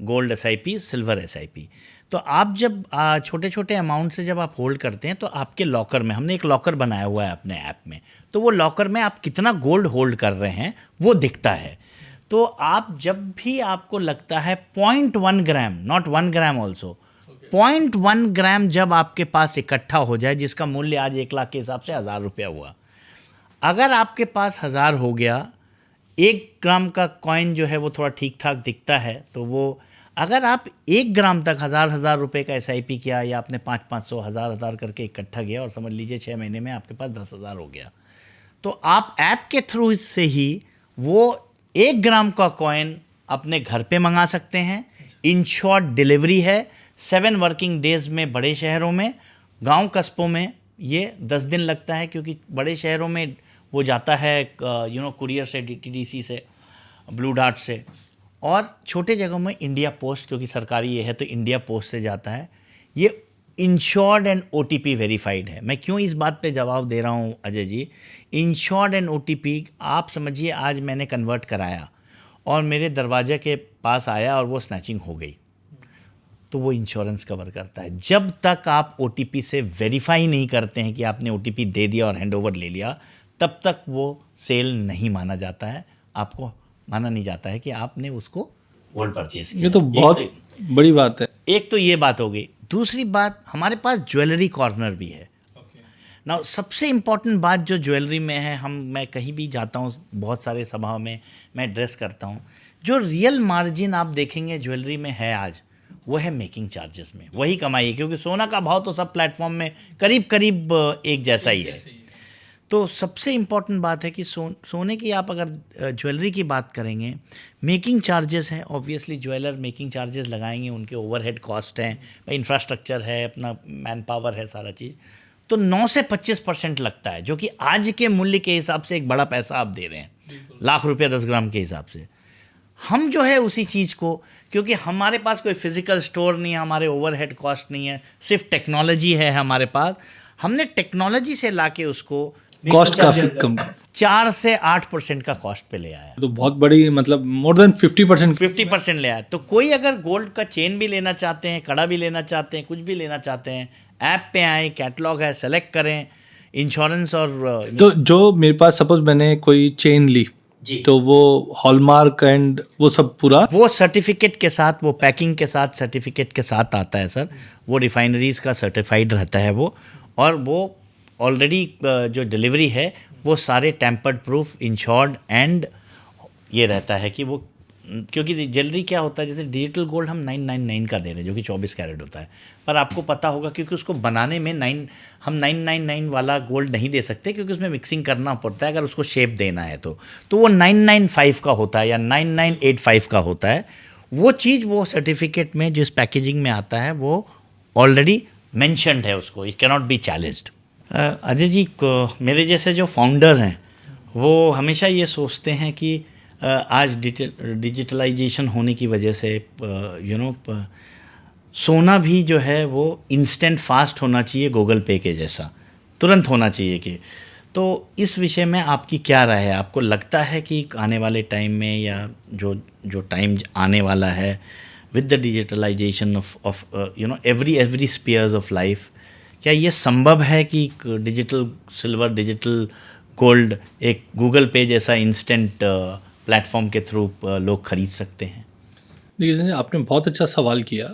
gold SIP, silver SIP। तो आप जब छोटे छोटे अमाउंट से जब आप होल्ड करते हैं तो आपके लॉकर में, हमने एक लॉकर बनाया हुआ है अपने ऐप में, तो वो लॉकर में आप कितना गोल्ड होल्ड कर रहे हैं वो दिखता है। तो आप जब भी आपको लगता है 0.1 ग्राम, नॉट 1 ग्राम ऑल्सो, 0.1 ग्राम जब आपके पास इकट्ठा हो जाए, जिसका मूल्य आज 1 लाख के हिसाब से 1000 रुपया हुआ, अगर आपके पास 1000 हो गया, 1 ग्राम का कॉइन जो है वो थोड़ा ठीक ठाक दिखता है, तो वो अगर आप 1 ग्राम तक 1000 रुपये का SIP किया, या आपने 500 1000 करके इकट्ठा किया, और समझ लीजिए 6 महीने में आपके पास 10,000 हो गया, तो आप ऐप के थ्रू से ही वो 1 ग्राम का कॉइन अपने घर पे मंगा सकते हैं। इन शॉर्ट डिलीवरी है 7 वर्किंग डेज में बड़े शहरों में। गांव कस्बों में ये 10 दिन लगता है, क्योंकि बड़े शहरों में वो जाता है कुरियर से, DTDC से, ब्लू डार्ट से, और छोटे जगहों में इंडिया पोस्ट, क्योंकि सरकारी ये है तो इंडिया पोस्ट से जाता है। ये इंश्योर्ड एंड OTP वेरीफाइड है। मैं क्यों इस बात पे जवाब दे रहा हूँ Ajay ji? Insured and OTP, आप समझिए आज मैंने कन्वर्ट कराया और मेरे दरवाजे के पास आया और वो स्नैचिंग हो गई, तो वो इंश्योरेंस कवर करता है। जब तक आप OTP से वेरीफाई नहीं करते हैं कि आपने OTP दे दिया और हैंडओवर ले लिया, तब तक वो सेल नहीं माना जाता है, आपको माना नहीं जाता है कि आपने उसको गोल्ड परचेज किया। ये तो बहुत बड़ी बात है। एक तो ये बात हो गई। दूसरी बात, हमारे पास ज्वेलरी कॉर्नर भी है। ना सबसे इम्पॉर्टेंट बात जो ज्वेलरी में है, मैं कहीं भी जाता हूँ, बहुत सारे सभाओं में मैं एड्रेस करता हूँ, जो रियल मार्जिन आप देखेंगे ज्वेलरी में है आज, वो है मेकिंग चार्जेस में। वही कमाई है, क्योंकि सोना का भाव तो सब प्लेटफॉर्म में करीब करीब एक जैसा ही है। तो सबसे इम्पॉर्टेंट बात है कि सोने की आप अगर ज्वेलरी की बात करेंगे, मेकिंग चार्जेस हैं। ऑब्वियसली ज्वेलर मेकिंग चार्जेस लगाएंगे, उनके ओवरहेड कॉस्ट हैं, इंफ्रास्ट्रक्चर है, अपना मैन पावर है, सारा चीज़, तो 9 से 25% लगता है, जो कि आज के मूल्य के हिसाब से एक बड़ा पैसा आप दे रहे हैं, लाख रुपया 10 ग्राम के हिसाब से। हम जो है उसी चीज़ को, क्योंकि हमारे पास कोई फिजिकल स्टोर नहीं है, हमारे ओवरहेड कॉस्ट नहीं है, सिर्फ टेक्नोलॉजी है हमारे पास, हमने टेक्नोलॉजी से लाके उसको कॉस्ट काफी कम, 4 से 8% का कॉस्ट पे ले आया, तो बहुत बड़ी, मतलब मोर देन 50% ले आया। तो कोई अगर गोल्ड का चेन भी लेना चाहते हैं, कड़ा भी लेना चाहते हैं, कुछ भी लेना चाहते हैं, ऐप पे आए, कैटलॉग है, सेलेक्ट करें, इंश्योरेंस और तो जो मेरे पास सपोज मैंने कोई चेन ली जी, तो वो हॉलमार्क एंड वो सब पूरा, वो सर्टिफिकेट के साथ, वो पैकिंग के साथ, सर्टिफिकेट के साथ आता है सर। वो रिफाइनरीज का सर्टिफाइड रहता है वो, और वो ऑलरेडी जो डिलीवरी है वो सारे टेम्पर्ड प्रूफ, इंश्योर्ड एंड ये रहता है कि वो, क्योंकि ज्वेलरी क्या होता है, जैसे डिजिटल गोल्ड हम 999 का दे रहे हैं, जो कि 24 कैरेट होता है, पर आपको पता होगा क्योंकि उसको बनाने में हम 999 वाला गोल्ड नहीं दे सकते, क्योंकि उसमें मिक्सिंग करना पड़ता है अगर उसको शेप देना है तो वो 995 का होता है या 9985 का होता है। वो चीज़ वो सर्टिफिकेट में जिस पैकेजिंग में आता है वो ऑलरेडी मैंशनड है, उसको it cannot be challenged. Ajay ji, मेरे जैसे जो फाउंडर हैं वो हमेशा ये सोचते हैं कि आज डिजिटलाइजेशन होने की वजह से सोना भी जो है वो इंस्टेंट फास्ट होना चाहिए, गूगल पे के जैसा तुरंत होना चाहिए कि, तो इस विषय में आपकी क्या राय है? आपको लगता है कि आने वाले टाइम में, या जो टाइम आने वाला है with the digitalization of every spheres of life, क्या ये संभव है कि डिजिटल सिल्वर, डिजिटल गोल्ड एक गूगल पे जैसा इंस्टेंट प्लेटफॉर्म के थ्रू लोग खरीद सकते हैं? देखिए संजय, आपने बहुत अच्छा सवाल किया।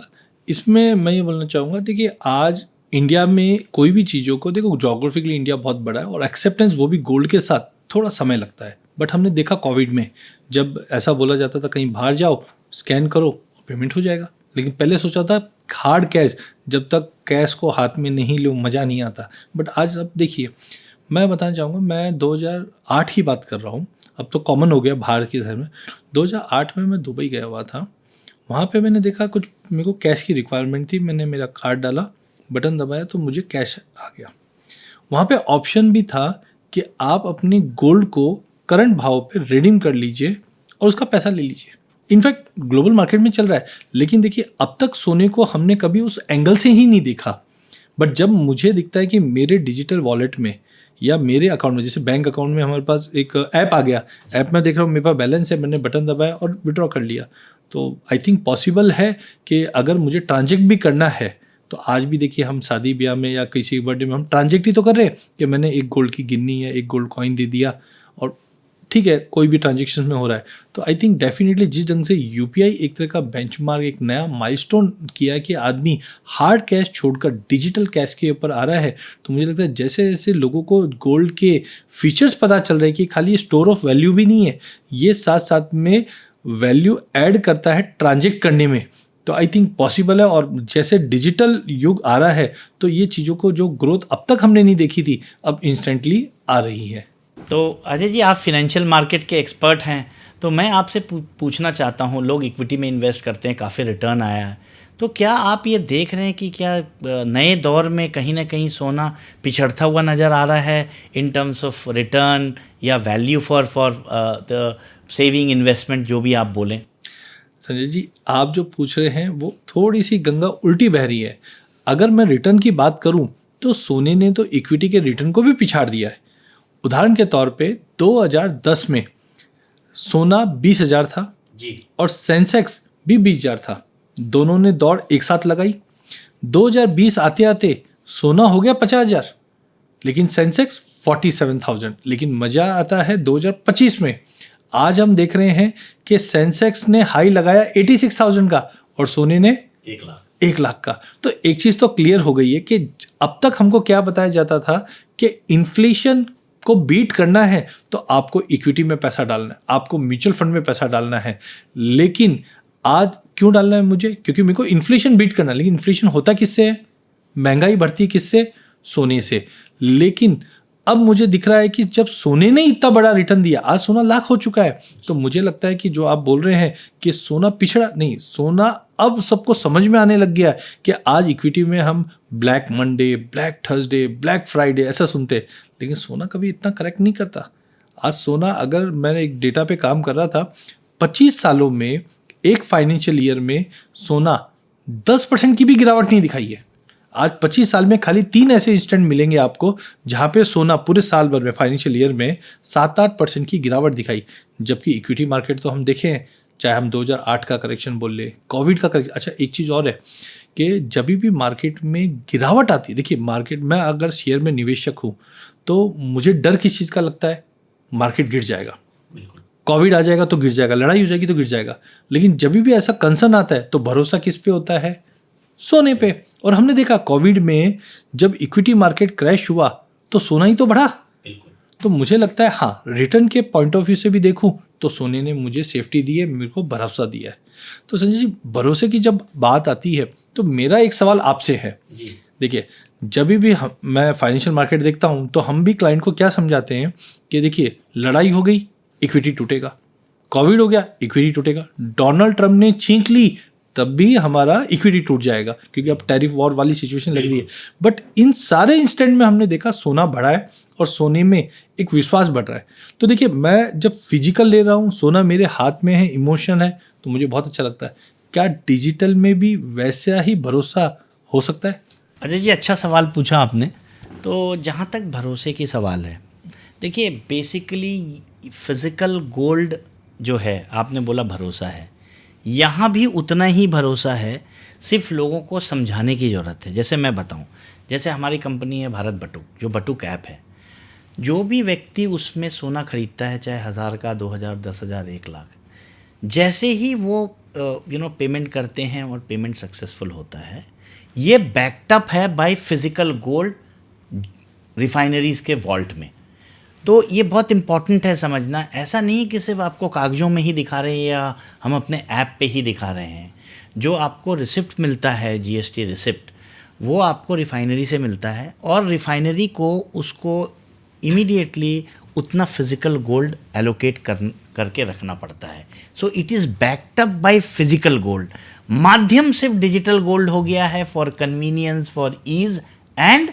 इसमें मैं ये बोलना चाहूँगा, देखिए आज इंडिया में कोई भी चीज़ों को, देखो जोग्राफिकली इंडिया बहुत बड़ा है और एक्सेप्टेंस वो भी गोल्ड के साथ थोड़ा समय लगता है। बट हमने देखा कोविड में जब ऐसा बोला जाता था कहीं बाहर जाओ, स्कैन करो, पेमेंट हो जाएगा। लेकिन पहले सोचा था हार्ड कैश, जब तक कैश को हाथ में नहीं लो मज़ा नहीं आता। बट आज अब देखिए, मैं बताना चाहूँगा, मैं 2008 की बात कर रहा हूँ, अब तो कॉमन हो गया बाहर के शहर में। 2008 में मैं दुबई गया हुआ था। वहाँ पे मैंने देखा कुछ मेरे को कैश की रिक्वायरमेंट थी। मैंने मेरा कार्ड डाला, बटन दबाया तो मुझे कैश आ गया। वहाँ पे ऑप्शन भी था कि आप अपने गोल्ड को करंट भाव पे रिडीम कर लीजिए और उसका पैसा ले लीजिए। इनफैक्ट ग्लोबल मार्केट में चल रहा है। लेकिन देखिए, अब तक सोने को हमने कभी उस एंगल से ही नहीं देखा। बट जब मुझे दिखता है कि मेरे डिजिटल वॉलेट में या मेरे अकाउंट में, जैसे बैंक अकाउंट में हमारे पास एक ऐप आ गया, ऐप में देख रहा हूँ मेरे पास बैलेंस है, मैंने बटन दबाया और विड्रॉ कर लिया। तो आई थिंक पॉसिबल है कि अगर मुझे ट्रांजेक्ट भी करना है तो आज भी देखिए, हम शादी ब्याह में या किसी बर्थडे में हम ट्रांजेक्ट ही तो कर रहे हैं कि मैंने एक गोल्ड की गिन्नी या एक गोल्ड कॉइन दे दिया और ठीक है, कोई भी ट्रांजेक्शन में हो रहा है। तो आई थिंक डेफिनेटली जिस ढंग से यूपीआई एक तरह का बेंचमार्क, एक नया माइलस्टोन किया है कि आदमी हार्ड कैश छोड़कर डिजिटल कैश के ऊपर आ रहा है, तो मुझे लगता है जैसे जैसे लोगों को गोल्ड के फीचर्स पता चल रहे हैं कि खाली ये स्टोर ऑफ वैल्यू भी नहीं है, ये साथ साथ में वैल्यू ऐड करता है ट्रांजेक्ट करने में, तो आई थिंक पॉसिबल है। और जैसे डिजिटल युग आ रहा है तो ये चीज़ों को जो ग्रोथ अब तक हमने नहीं देखी थी, अब इंस्टेंटली आ रही है। तो अजय जी, आप फिनेंशियल मार्केट के एक्सपर्ट हैं, तो मैं आपसे पूछना चाहता हूँ, लोग इक्विटी में इन्वेस्ट करते हैं, काफ़ी रिटर्न आया है, तो क्या आप ये देख रहे हैं कि क्या नए दौर में कहीं ना कहीं सोना पिछड़ता हुआ नज़र आ रहा है इन टर्म्स ऑफ रिटर्न या value for the saving investment, जो भी आप बोलें? संजय जी, आप जो पूछ रहे हैं वो थोड़ी सी गंगा उल्टी बह रही है। अगर मैं रिटर्न की बात करूं तो सोने ने तो इक्विटी के रिटर्न को भी पिछाड़ दिया है। उदाहरण के तौर पे 2010 में सोना 20,000 था जी, और सेंसेक्स भी 20,000 था। दोनों ने दौड़ एक साथ लगाई। 2020 आते आते सोना हो गया 50,000, लेकिन सेंसेक्स 47,000। लेकिन मज़ा आता है 2025 में, आज हम देख रहे हैं कि सेंसेक्स ने हाई लगाया 86,000 का और सोने ने 1 लाख का। तो एक चीज़ तो क्लियर हो गई है कि अब तक हमको क्या बताया जाता था कि इन्फ्लेशन को बीट करना है तो आपको इक्विटी में पैसा डालना है, आपको म्यूचुअल फंड में पैसा डालना है। लेकिन आज क्यों डालना है मुझे? क्योंकि मेरे को इन्फ्लेशन बीट करना है। लेकिन इन्फ्लेशन होता किससे है? महंगाई बढ़ती किससे? सोने से। लेकिन अब मुझे दिख रहा है कि जब सोने ने इतना बड़ा रिटर्न दिया, आज सोना लाख हो चुका है, तो मुझे लगता है कि जो आप बोल रहे हैं कि सोना पिछड़ा नहीं, सोना अब सबको समझ में आने लग गया है कि आज इक्विटी में हम black Monday, black Thursday, black Friday ऐसा सुनते हैं, लेकिन सोना कभी इतना करेक्ट नहीं करता। आज सोना, अगर मैंने एक डेटा पे काम कर रहा था, 25 सालों में एक फाइनेंशियल ईयर में सोना 10% की भी गिरावट नहीं दिखाई है। आज 25 साल में खाली 3 ऐसे इंस्टेंट मिलेंगे आपको जहाँ पे सोना पूरे साल भर में, फाइनेंशियल ईयर में 7-8% की गिरावट दिखाई। जबकि इक्विटी मार्केट तो हम देखें, चाहे हम 2008 का करेक्शन बोल ले, कोविड का करेक्शन। अच्छा, एक चीज़ और है कि जब भी मार्केट में गिरावट आती है, देखिए मार्केट में अगर शेयर में निवेशक हूँ तो मुझे डर किस चीज़ का लगता है? मार्केट गिर जाएगा, कोविड आ जाएगा तो गिर जाएगा, लड़ाई हो जाएगी तो गिर जाएगा। लेकिन जब भी ऐसा कंसर्न आता है तो भरोसा किस पे होता है? सोने पे। और हमने देखा कोविड में जब इक्विटी मार्केट क्रैश हुआ तो सोना ही तो बढ़ा। तो मुझे लगता है हाँ, रिटर्न के पॉइंट ऑफ व्यू से भी देखूं तो सोने ने मुझे सेफ्टी दी है, मेरे को भरोसा दिया है। तो संजय जी, भरोसे की जब बात आती है तो मेरा एक सवाल आपसे है। देखिए, जब भी मैं फाइनेंशियल मार्केट देखता हूं तो हम भी क्लाइंट को क्या समझाते हैं कि देखिए, लड़ाई हो गई, इक्विटी टूटेगा, कोविड हो गया, इक्विटी टूटेगा, डोनाल्ड ट्रंप ने छींक ली तब भी हमारा इक्विटी टूट जाएगा क्योंकि अब टैरिफ वॉर वाली सिचुएशन लग रही है। बट इन सारे इंस्टेंट में हमने देखा सोना बढ़ा है और सोने में एक विश्वास बढ़ रहा है। तो देखिए, मैं जब फिजिकल ले रहा हूँ, सोना मेरे हाथ में है, इमोशन है, तो मुझे बहुत अच्छा लगता है। क्या डिजिटल में भी वैसा ही भरोसा हो सकता है? अजय जी, अच्छा सवाल पूछा आपने। तो जहाँ तक भरोसे की सवाल है, देखिए बेसिकली फिज़िकल गोल्ड जो है, आपने बोला भरोसा है, यहाँ भी उतना ही भरोसा है, सिर्फ लोगों को समझाने की ज़रूरत है। जैसे मैं बताऊँ, जैसे हमारी कंपनी है भारत बटुक, जो बटुक ऐप है, जो भी व्यक्ति उसमें सोना खरीदता है, चाहे 1000 का, 2000, 10,000, 1,00,000, जैसे ही वो पेमेंट करते हैं और पेमेंट सक्सेसफुल होता है, ये बैकअप है बाय फिजिकल गोल्ड रिफाइनरीज के वॉल्ट में। तो ये बहुत इम्पॉर्टेंट है समझना। ऐसा नहीं कि सिर्फ आपको कागज़ों में ही दिखा रहे हैं या हम अपने ऐप पे ही दिखा रहे हैं। जो आपको रिसिप्ट मिलता है, जीएसटी रिसिप्ट, वो आपको रिफाइनरी से मिलता है और रिफाइनरी को उसको इमीडिएटली उतना फिजिकल गोल्ड एलोकेट करके रखना पड़ता है। So it is backed up by physical gold. माध्यम सिर्फ डिजिटल गोल्ड हो गया है for convenience, for ease and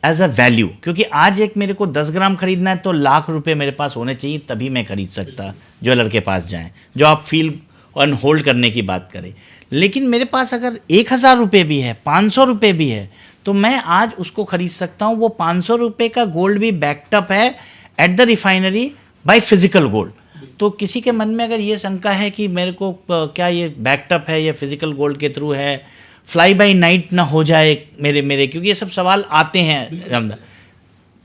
as a value. क्योंकि आज एक मेरे को 10 ग्राम खरीदना है तो लाख रुपए मेरे पास होने चाहिए, तभी मैं खरीद सकता ज्वेलर के पास जाएं, जो आप फील ऑन होल्ड करने की बात करें। लेकिन मेरे पास अगर 1,000 रुपये भी है, 500 रुपये भी है, तो मैं आज उसको खरीद सकता हूँ। वो 500 रुपये का गोल्ड भी बैकअप है at the refinery bye physical gold. तो किसी के मन में अगर ये शंका है कि मेरे को क्या ये बैकअप है या फिजिकल गोल्ड के थ्रू है, फ्लाई बाय नाइट ना हो जाए मेरे, क्योंकि ये सब सवाल आते हैं,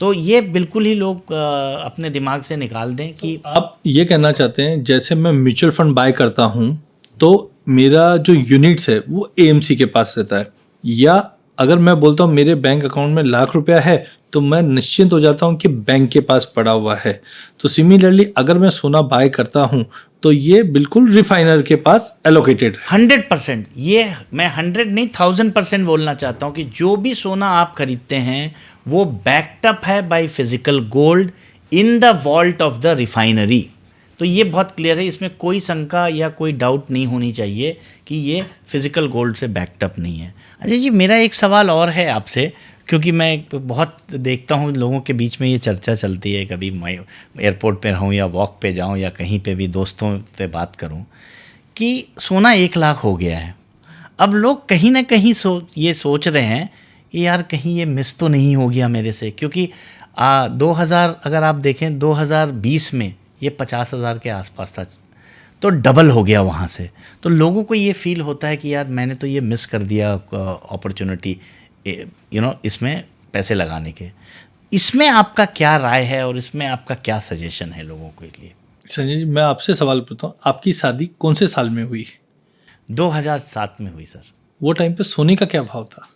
तो ये बिल्कुल ही लोग अपने दिमाग से निकाल दें कि आप ये कहना चाहते हैं जैसे मैं म्यूचुअल फंड बाय करता हूँ तो मेरा जो यूनिट्स है वो एएमसी के पास रहता है, या अगर मैं बोलता हूँ मेरे बैंक अकाउंट में लाख रुपया है तो मैं निश्चिंत हो जाता हूँ कि बैंक के पास पड़ा हुआ है। तो सिमिलरली अगर मैं सोना बाय करता हूँ तो ये बिल्कुल रिफाइनर के पास एलोकेटेड है। 100%, ये मैं 100 नहीं 1000% बोलना चाहता हूँ कि जो भी सोना आप खरीदते हैं वो बैकअप है by physical gold in the vault of the refinery. तो ये बहुत क्लियर है, इसमें कोई शंका या कोई डाउट नहीं होनी चाहिए कि ये फिजिकल गोल्ड से बैकअप नहीं है। अच्छा जी, मेरा एक सवाल और है आपसे, क्योंकि मैं बहुत देखता हूँ लोगों के बीच में ये चर्चा चलती है, कभी मैं एयरपोर्ट पे रहूँ या वॉक पे जाऊँ या कहीं पे भी दोस्तों से बात करूँ कि सोना 1,00,000 हो गया है। अब लोग कहीं ना कहीं ये सोच रहे हैं कि यार कहीं ये मिस तो नहीं हो गया मेरे से, क्योंकि 2000 अगर आप देखें 2020 में ये 50,000 के आसपास था, तो डबल हो गया वहाँ से। तो लोगों को ये फील होता है कि यार मैंने तो ये मिस कर दिया अपॉर्चुनिटी इसमें पैसे लगाने के। इसमें आपका क्या राय है और इसमें आपका क्या सजेशन है लोगों के लिए? संजय जी, मैं आपसे सवाल पूछता हूँ, आपकी शादी कौन से साल में हुई? 2007 में हुई सर। वो टाइम पे सोने का क्या भाव था?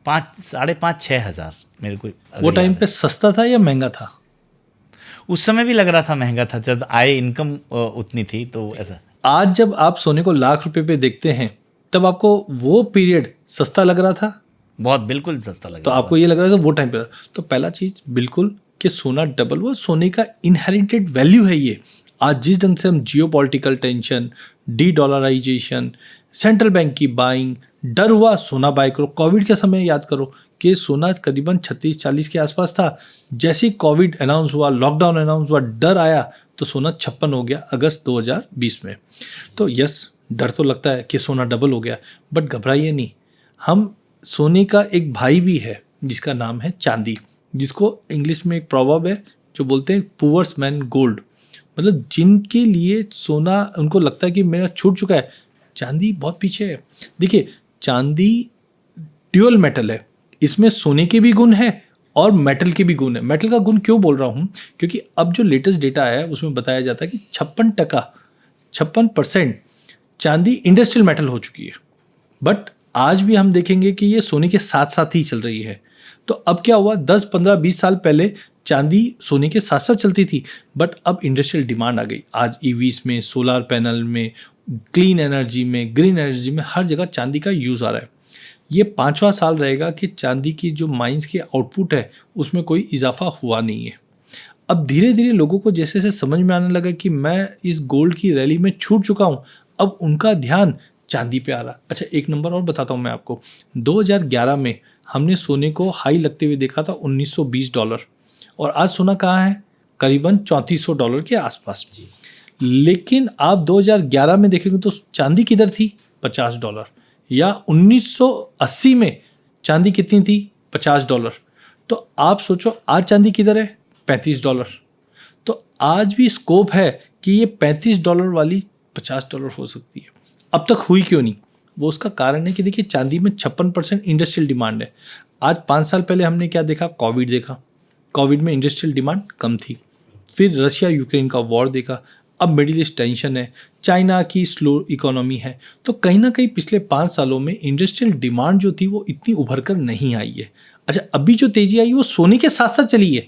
5,500-6,000 मेरे को। वो टाइम पे सस्ता था या महंगा था? उस समय भी लग रहा था महंगा था, जब आय इनकम उतनी थी तो ऐसा। आज जब आप सोने को लाख रुपए पे देखते हैं तब आपको वो पीरियड सस्ता लग रहा था? बहुत, बिल्कुल सस्ता लगा। तो आपको ये लग रहा था वो टाइम पे। तो पहला चीज बिल्कुल कि सोना डबल हुआ, सोने का इनहेरिटेड वैल्यू है ये। आज जिस ढंग से हम geopolitical tension, de dollarization, central bank की बाइंग, डर हुआ सोना बाय करो। कोविड के समय याद करो कि सोना करीबन 36-40 के आसपास था। जैसे ही कोविड अनाउंस हुआ, लॉकडाउन अनाउंस हुआ, डर आया तो सोना 56 हो गया अगस्त 2020 में। तो यस, डर तो लगता है कि सोना डबल हो गया, बट घबराइए नहीं। हम सोने का एक भाई भी है जिसका नाम है चांदी, जिसको इंग्लिश में एक प्रॉवर्ब है जो बोलते हैं पुअर्स मैन गोल्ड, मतलब जिनके लिए सोना उनको लगता है कि मेरा छूट चुका है, चांदी बहुत पीछे है। देखिए, चांदी ड्यूअल मेटल है, इसमें सोने के भी गुण है और मेटल के भी गुण है। मेटल का गुण क्यों बोल रहा हूँ, क्योंकि अब जो लेटेस्ट डेटा है उसमें बताया जाता है कि 56% चांदी इंडस्ट्रियल मेटल हो चुकी है। बट आज भी हम देखेंगे कि ये सोने के साथ साथ ही चल रही है। तो अब क्या हुआ, 10, 15, 20 साल पहले चांदी सोने के साथ साथ चलती थी, बट अब इंडस्ट्रियल डिमांड आ गई। आज ईवीज में, सोलर पैनल में, क्लीन एनर्जी में, ग्रीन एनर्जी में, हर जगह चांदी का यूज़ आ रहा है। ये 5वां साल रहेगा कि चांदी की जो माइंस की आउटपुट है उसमें कोई इजाफा हुआ नहीं है। अब धीरे धीरे लोगों को जैसे जैसे समझ में आने लगा कि मैं इस गोल्ड की रैली में छूट चुका हूँ, अब उनका ध्यान चांदी पे आ रहा। अच्छा, एक नंबर और बताता हूँ मैं आपको। 2011 में हमने सोने को हाई लगते हुए देखा था $1920, और आज सोना कहाँ है, करीबन $3400 के आसपास। लेकिन आप 2011 में देखेंगे तो चांदी किधर थी, $50, या 1980 में चांदी कितनी थी, $50। तो आप सोचो आज चांदी किधर है, $35। तो आज भी स्कोप है कि ये $35 वाली $50 हो सकती है। अब तक हुई क्यों नहीं? वो उसका कारण है कि देखिए चांदी में 56% इंडस्ट्रियल डिमांड है। आज 5 साल पहले हमने क्या देखा? कोविड देखा। कोविड में इंडस्ट्रियल डिमांड कम थी। फिर रशिया यूक्रेन का वॉर देखा, अब मिडिल ईस्ट टेंशन है, चाइना की स्लो इकोनॉमी है। तो कहीं ना कहीं पिछले 5 सालों में इंडस्ट्रियल डिमांड जो थी वो इतनी उभर कर नहीं आई है। अच्छा, अभी जो तेजी आई वो सोने के साथ साथ चली है।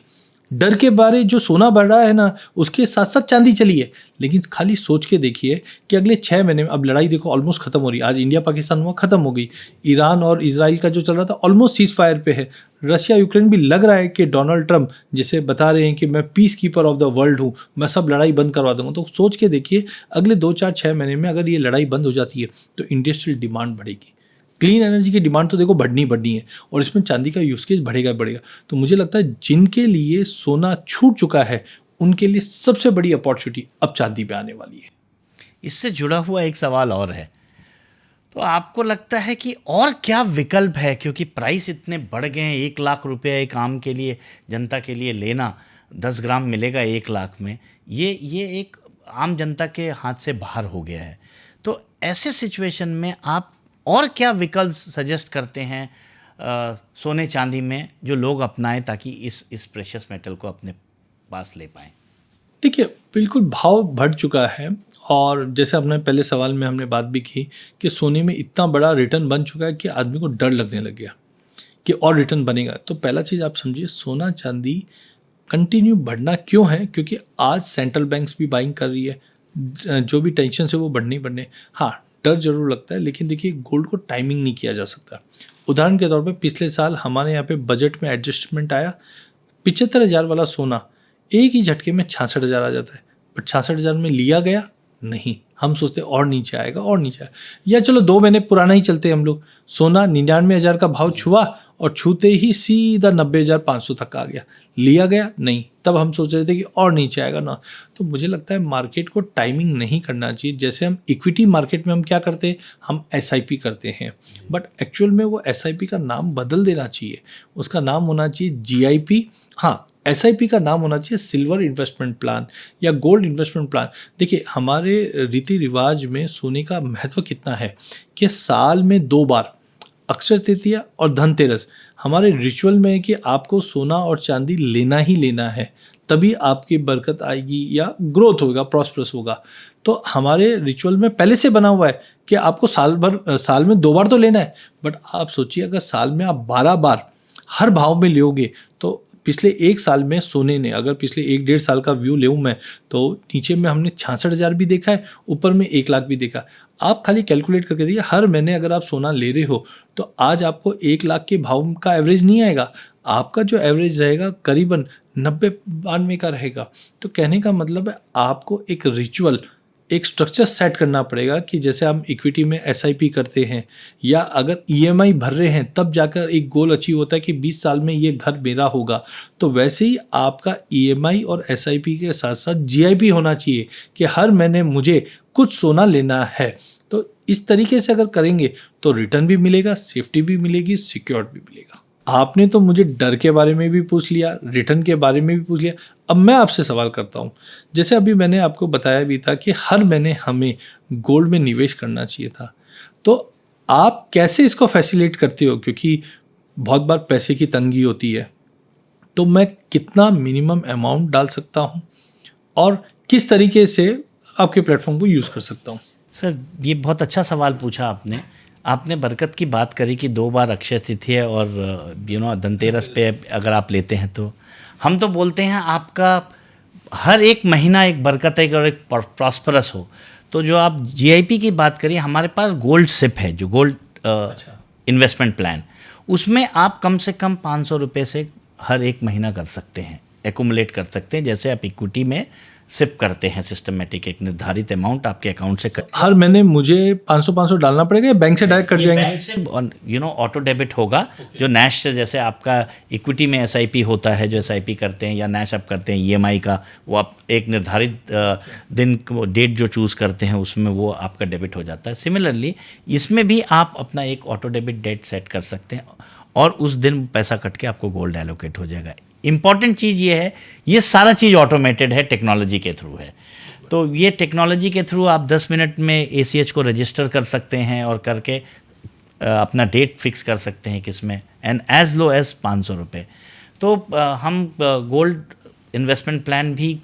डर के बारे जो सोना बढ़ रहा है ना, उसके साथ साथ चांदी चली है। लेकिन खाली सोच के देखिए कि अगले 6 महीने में, अब लड़ाई देखो ऑलमोस्ट खत्म हो रही है। आज इंडिया पाकिस्तान हुआ, खत्म हो गई। ईरान और इजराइल का जो चल रहा था ऑलमोस्ट सीज फायर पे है। रशिया यूक्रेन भी लग रहा है कि डोनाल्ड ट्रंप जिसे बता रहे हैं कि मैं piece keeper of the world हूँ, मैं सब लड़ाई बंद करवा दूंगा। तो सोच के देखिए अगले 2-4-6 महीने में अगर ये लड़ाई बंद हो जाती है तो इंडस्ट्रियल डिमांड बढ़ेगी। क्लीन एनर्जी की डिमांड तो देखो बढ़नी है, और इसमें चांदी का यूसेज बढ़ेगा। तो मुझे लगता है जिनके लिए सोना छूट चुका है उनके लिए सबसे बड़ी अपॉर्चुनिटी अब चांदी पे आने वाली है। इससे जुड़ा हुआ एक सवाल और है, तो आपको लगता है कि और क्या विकल्प है, क्योंकि प्राइस इतने बढ़ गए हैं। 1 लाख रुपया एक आम के लिए, जनता के लिए लेना, 10 ग्राम मिलेगा 1 लाख में, ये एक आम जनता के हाथ से बाहर हो गया है। तो ऐसे सिचुएशन में आप और क्या विकल्प सजेस्ट करते हैं सोने चांदी में जो लोग अपनाएं ताकि इस प्रेशियस मेटल को अपने पास ले पाएं? देखिए बिल्कुल भाव बढ़ चुका है, और जैसे अपने पहले सवाल में हमने बात भी की कि सोने में इतना बड़ा रिटर्न बन चुका है कि आदमी को डर लगने लग गया कि और रिटर्न बनेगा। तो पहला चीज़ आप समझिए, सोना चांदी कंटिन्यू बढ़ना क्यों है? क्योंकि आज सेंट्रल बैंक्स भी बाइंग कर रही है, जो भी टेंशन है वो बढ़ने। हाँ, डर जरूर लगता है, लेकिन देखिए गोल्ड को टाइमिंग नहीं किया जा सकता। उदाहरण के तौर पे पिछले साल हमारे यहाँ पे बजट में एडजस्टमेंट आया, 75,000 वाला सोना एक ही झटके में 66,000 आ जाता है। बट 66,000 में लिया गया नहीं, हम सोचते और नीचे आएगा, या चलो 2 महीने पुराना ही चलते हम लोग। सोना 99,000 का भाव छुआ और छूते ही सीधा 90,500 तक आ गया। लिया गया नहीं, तब हम सोच रहे थे कि और नीचे आएगा ना। तो मुझे लगता है मार्केट को टाइमिंग नहीं करना चाहिए। जैसे हम इक्विटी मार्केट में हम क्या करते हैं, हम SIP करते हैं, बट एक्चुअल में वो SIP का नाम बदल देना चाहिए। उसका नाम होना चाहिए GIP। हाँ, SIP का नाम होना चाहिए सिल्वर इन्वेस्टमेंट प्लान या गोल्ड इन्वेस्टमेंट प्लान। देखिए हमारे रीति रिवाज में सोने का महत्व कितना है कि साल में 2 बार, अक्षय तृतीया और धनतेरस, हमारे रिचुअल में है कि आपको सोना और चांदी लेना ही लेना है, तभी आपकी बरकत आएगी या ग्रोथ होगा, प्रॉस्परस होगा। तो हमारे रिचुअल में पहले से बना हुआ है कि आपको साल में 2 बार तो लेना है। बट आप सोचिए अगर साल में आप 12 बार हर भाव में लोगे तो पिछले 1 साल में सोने ने, अगर पिछले 1-1.5 साल का व्यू लेऊँ मैं, तो नीचे में हमने 66,000 भी देखा है, ऊपर में 1 लाख भी देखा। आप खाली कैलकुलेट करके देखिए, हर महीने अगर आप सोना ले रहे हो तो आज आपको 1 लाख के भाव का एवरेज नहीं आएगा, आपका जो एवरेज रहेगा करीबन 90-92 का रहेगा। तो कहने का मतलब है आपको एक रिचुअल, एक स्ट्रक्चर सेट करना पड़ेगा कि जैसे हम इक्विटी में SIP करते हैं या अगर EMI भर रहे हैं तब जाकर एक गोल अचीव होता है कि 20 साल में ये घर मेरा होगा, तो वैसे ही आपका EMI और SIP के साथ साथ GIP होना चाहिए कि हर महीने मुझे कुछ सोना लेना है। तो इस तरीके से अगर करेंगे तो रिटर्न भी मिलेगा, सेफ्टी भी मिलेगी, सिक्योर भी मिलेगा। आपने तो मुझे डर के बारे में भी पूछ लिया, रिटर्न के बारे में भी पूछ लिया। अब मैं आपसे सवाल करता हूँ, जैसे अभी मैंने आपको बताया भी था कि हर महीने हमें गोल्ड में निवेश करना चाहिए था, तो आप कैसे इसको फैसिलिटेट करते हो? क्योंकि बहुत बार पैसे की तंगी होती है, तो मैं कितना मिनिमम अमाउंट डाल सकता हूँ और किस तरीके से आपके प्लेटफॉर्म को यूज़ कर सकता हूँ? सर, ये बहुत अच्छा सवाल पूछा आपने बरकत की बात करी कि 2 बार अक्षय तिथि है और धनतेरस पे अगर आप लेते हैं तो हम तो बोलते हैं आपका हर एक महीना एक बरकत है और एक प्रॉस्परस हो। तो जो आप GIP की बात करिए, हमारे पास गोल्ड सिप है, जो गोल्ड इन्वेस्टमेंट प्लान, उसमें आप कम से कम 500 रुपये से हर एक महीना कर सकते हैं, एक्यूमुलेट कर सकते हैं। जैसे आप इक्विटी में सिप करते हैं सिस्टमेटिक, एक निर्धारित अमाउंट आपके अकाउंट से हर महीने मुझे 500 डालना पड़ेगा या बैंक से डायरेक्ट कट जाएंगे? बैंक से ऑटो डेबिट होगा, जो नैश से जैसे आपका इक्विटी में SIP होता है, जो SIP करते हैं या नैश आप करते हैं EMI का, वो आप एक निर्धारित दिन डेट जो चूज़ करते हैं उसमें वो आपका डेबिट हो जाता है। सिमिलरली इसमें भी आप अपना एक ऑटो डेबिट डेट सेट कर सकते हैं और उस दिन पैसा कट के आपको गोल्ड एलोकेट हो जाएगा। इम्पॉर्टेंट चीज़ ये है, ये सारा चीज़ ऑटोमेटेड है, टेक्नोलॉजी के थ्रू है। तो ये टेक्नोलॉजी के थ्रू आप 10 मिनट में ACH को रजिस्टर कर सकते हैं और करके अपना डेट फिक्स कर सकते हैं किसमें, एंड एज लो एज 500 रुपये। तो हम गोल्ड इन्वेस्टमेंट प्लान भी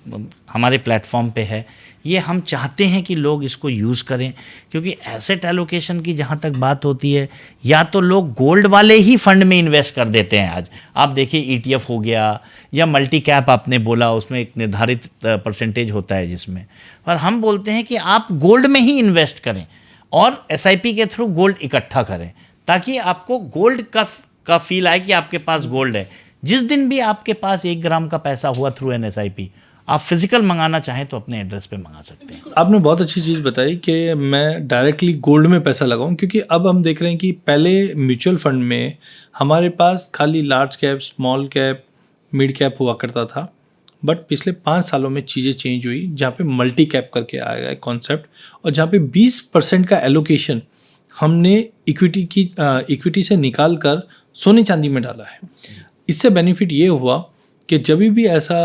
हमारे प्लेटफॉर्म पे है। ये हम चाहते हैं कि लोग इसको यूज़ करें, क्योंकि एसेट एलोकेशन की जहाँ तक बात होती है, या तो लोग गोल्ड वाले ही फंड में इन्वेस्ट कर देते हैं। आज आप देखिए ETF हो गया या मल्टी कैप आपने बोला, उसमें एक निर्धारित परसेंटेज होता है जिसमें, और हम बोलते हैं कि आप गोल्ड में ही इन्वेस्ट करें और SIP के थ्रू गोल्ड इकट्ठा करें, ताकि आपको गोल्ड का फील आए कि आपके पास गोल्ड है। जिस दिन भी आपके पास 1 ग्राम का पैसा हुआ थ्रू एन SIP, आप फिजिकल मंगाना चाहें तो अपने एड्रेस पे मंगा सकते हैं। आपने बहुत अच्छी चीज़ बताई कि मैं डायरेक्टली गोल्ड में पैसा लगाऊं, क्योंकि अब हम देख रहे हैं कि पहले म्यूचुअल फंड में हमारे पास खाली large cap, small cap, mid cap हुआ करता था। बट पिछले 5 सालों में चीज़ें चेंज हुई, जहाँ पे मल्टी कैप करके आया है कॉन्सेप्ट, और जहाँ पे 20% का एलोकेशन हमने इक्विटी से निकाल कर सोने चांदी में डाला है। इससे बेनिफिट ये हुआ कि जब भी ऐसा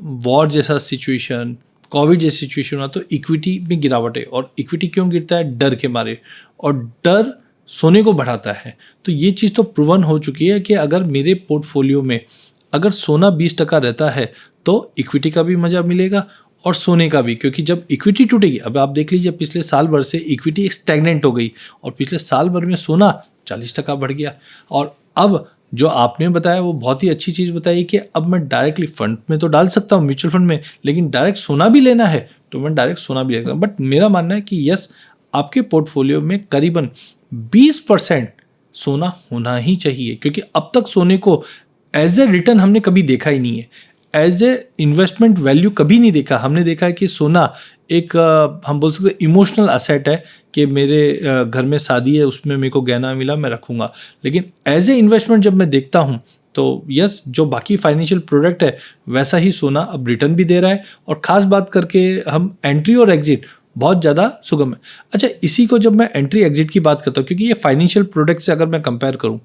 वॉर जैसा सिचुएशन, कोविड जैसी सिचुएशन हुआ, तो इक्विटी में गिरावट है। और इक्विटी क्यों गिरता है? डर के मारे, और डर सोने को बढ़ाता है। तो ये चीज़ तो प्रूवन हो चुकी है कि अगर मेरे पोर्टफोलियो में अगर सोना 20% रहता है तो इक्विटी का भी मज़ा मिलेगा और सोने का भी, क्योंकि जब इक्विटी टूटेगी, अब आप देख लीजिए पिछले साल भर से इक्विटी स्टैग्नेंट हो गई और पिछले साल भर में सोना 40% बढ़ गया। और अब जो आपने बताया वो बहुत ही अच्छी चीज़ बताई कि अब मैं डायरेक्टली फंड में तो डाल सकता हूँ, म्यूचुअल फंड में, लेकिन डायरेक्ट सोना भी लेना है तो मैं डायरेक्ट सोना भी ले सकता हूँ। बट मेरा मानना है कि यस, आपके पोर्टफोलियो में करीबन 20% सोना होना ही चाहिए, क्योंकि अब तक सोने को एज ए रिटर्न हमने कभी देखा ही नहीं है, एज ए इन्वेस्टमेंट वैल्यू कभी नहीं देखा। हमने देखा है कि सोना एक हम बोल सकते हैं इमोशनल असेट है, कि मेरे घर में शादी है, उसमें मेरे को गहना मिला, मैं रखूँगा। लेकिन एज ए इन्वेस्टमेंट जब मैं देखता हूँ तो यस, जो बाकी फाइनेंशियल प्रोडक्ट है वैसा ही सोना अब रिटर्न भी दे रहा है। और ख़ास बात करके हम एंट्री और एग्जिट बहुत ज़्यादा सुगम है। अच्छा, इसी को जब मैं एंट्री एग्जिट की बात करता हूँ, क्योंकि ये फाइनेंशियल प्रोडक्ट से अगर मैं कंपेयर करूँ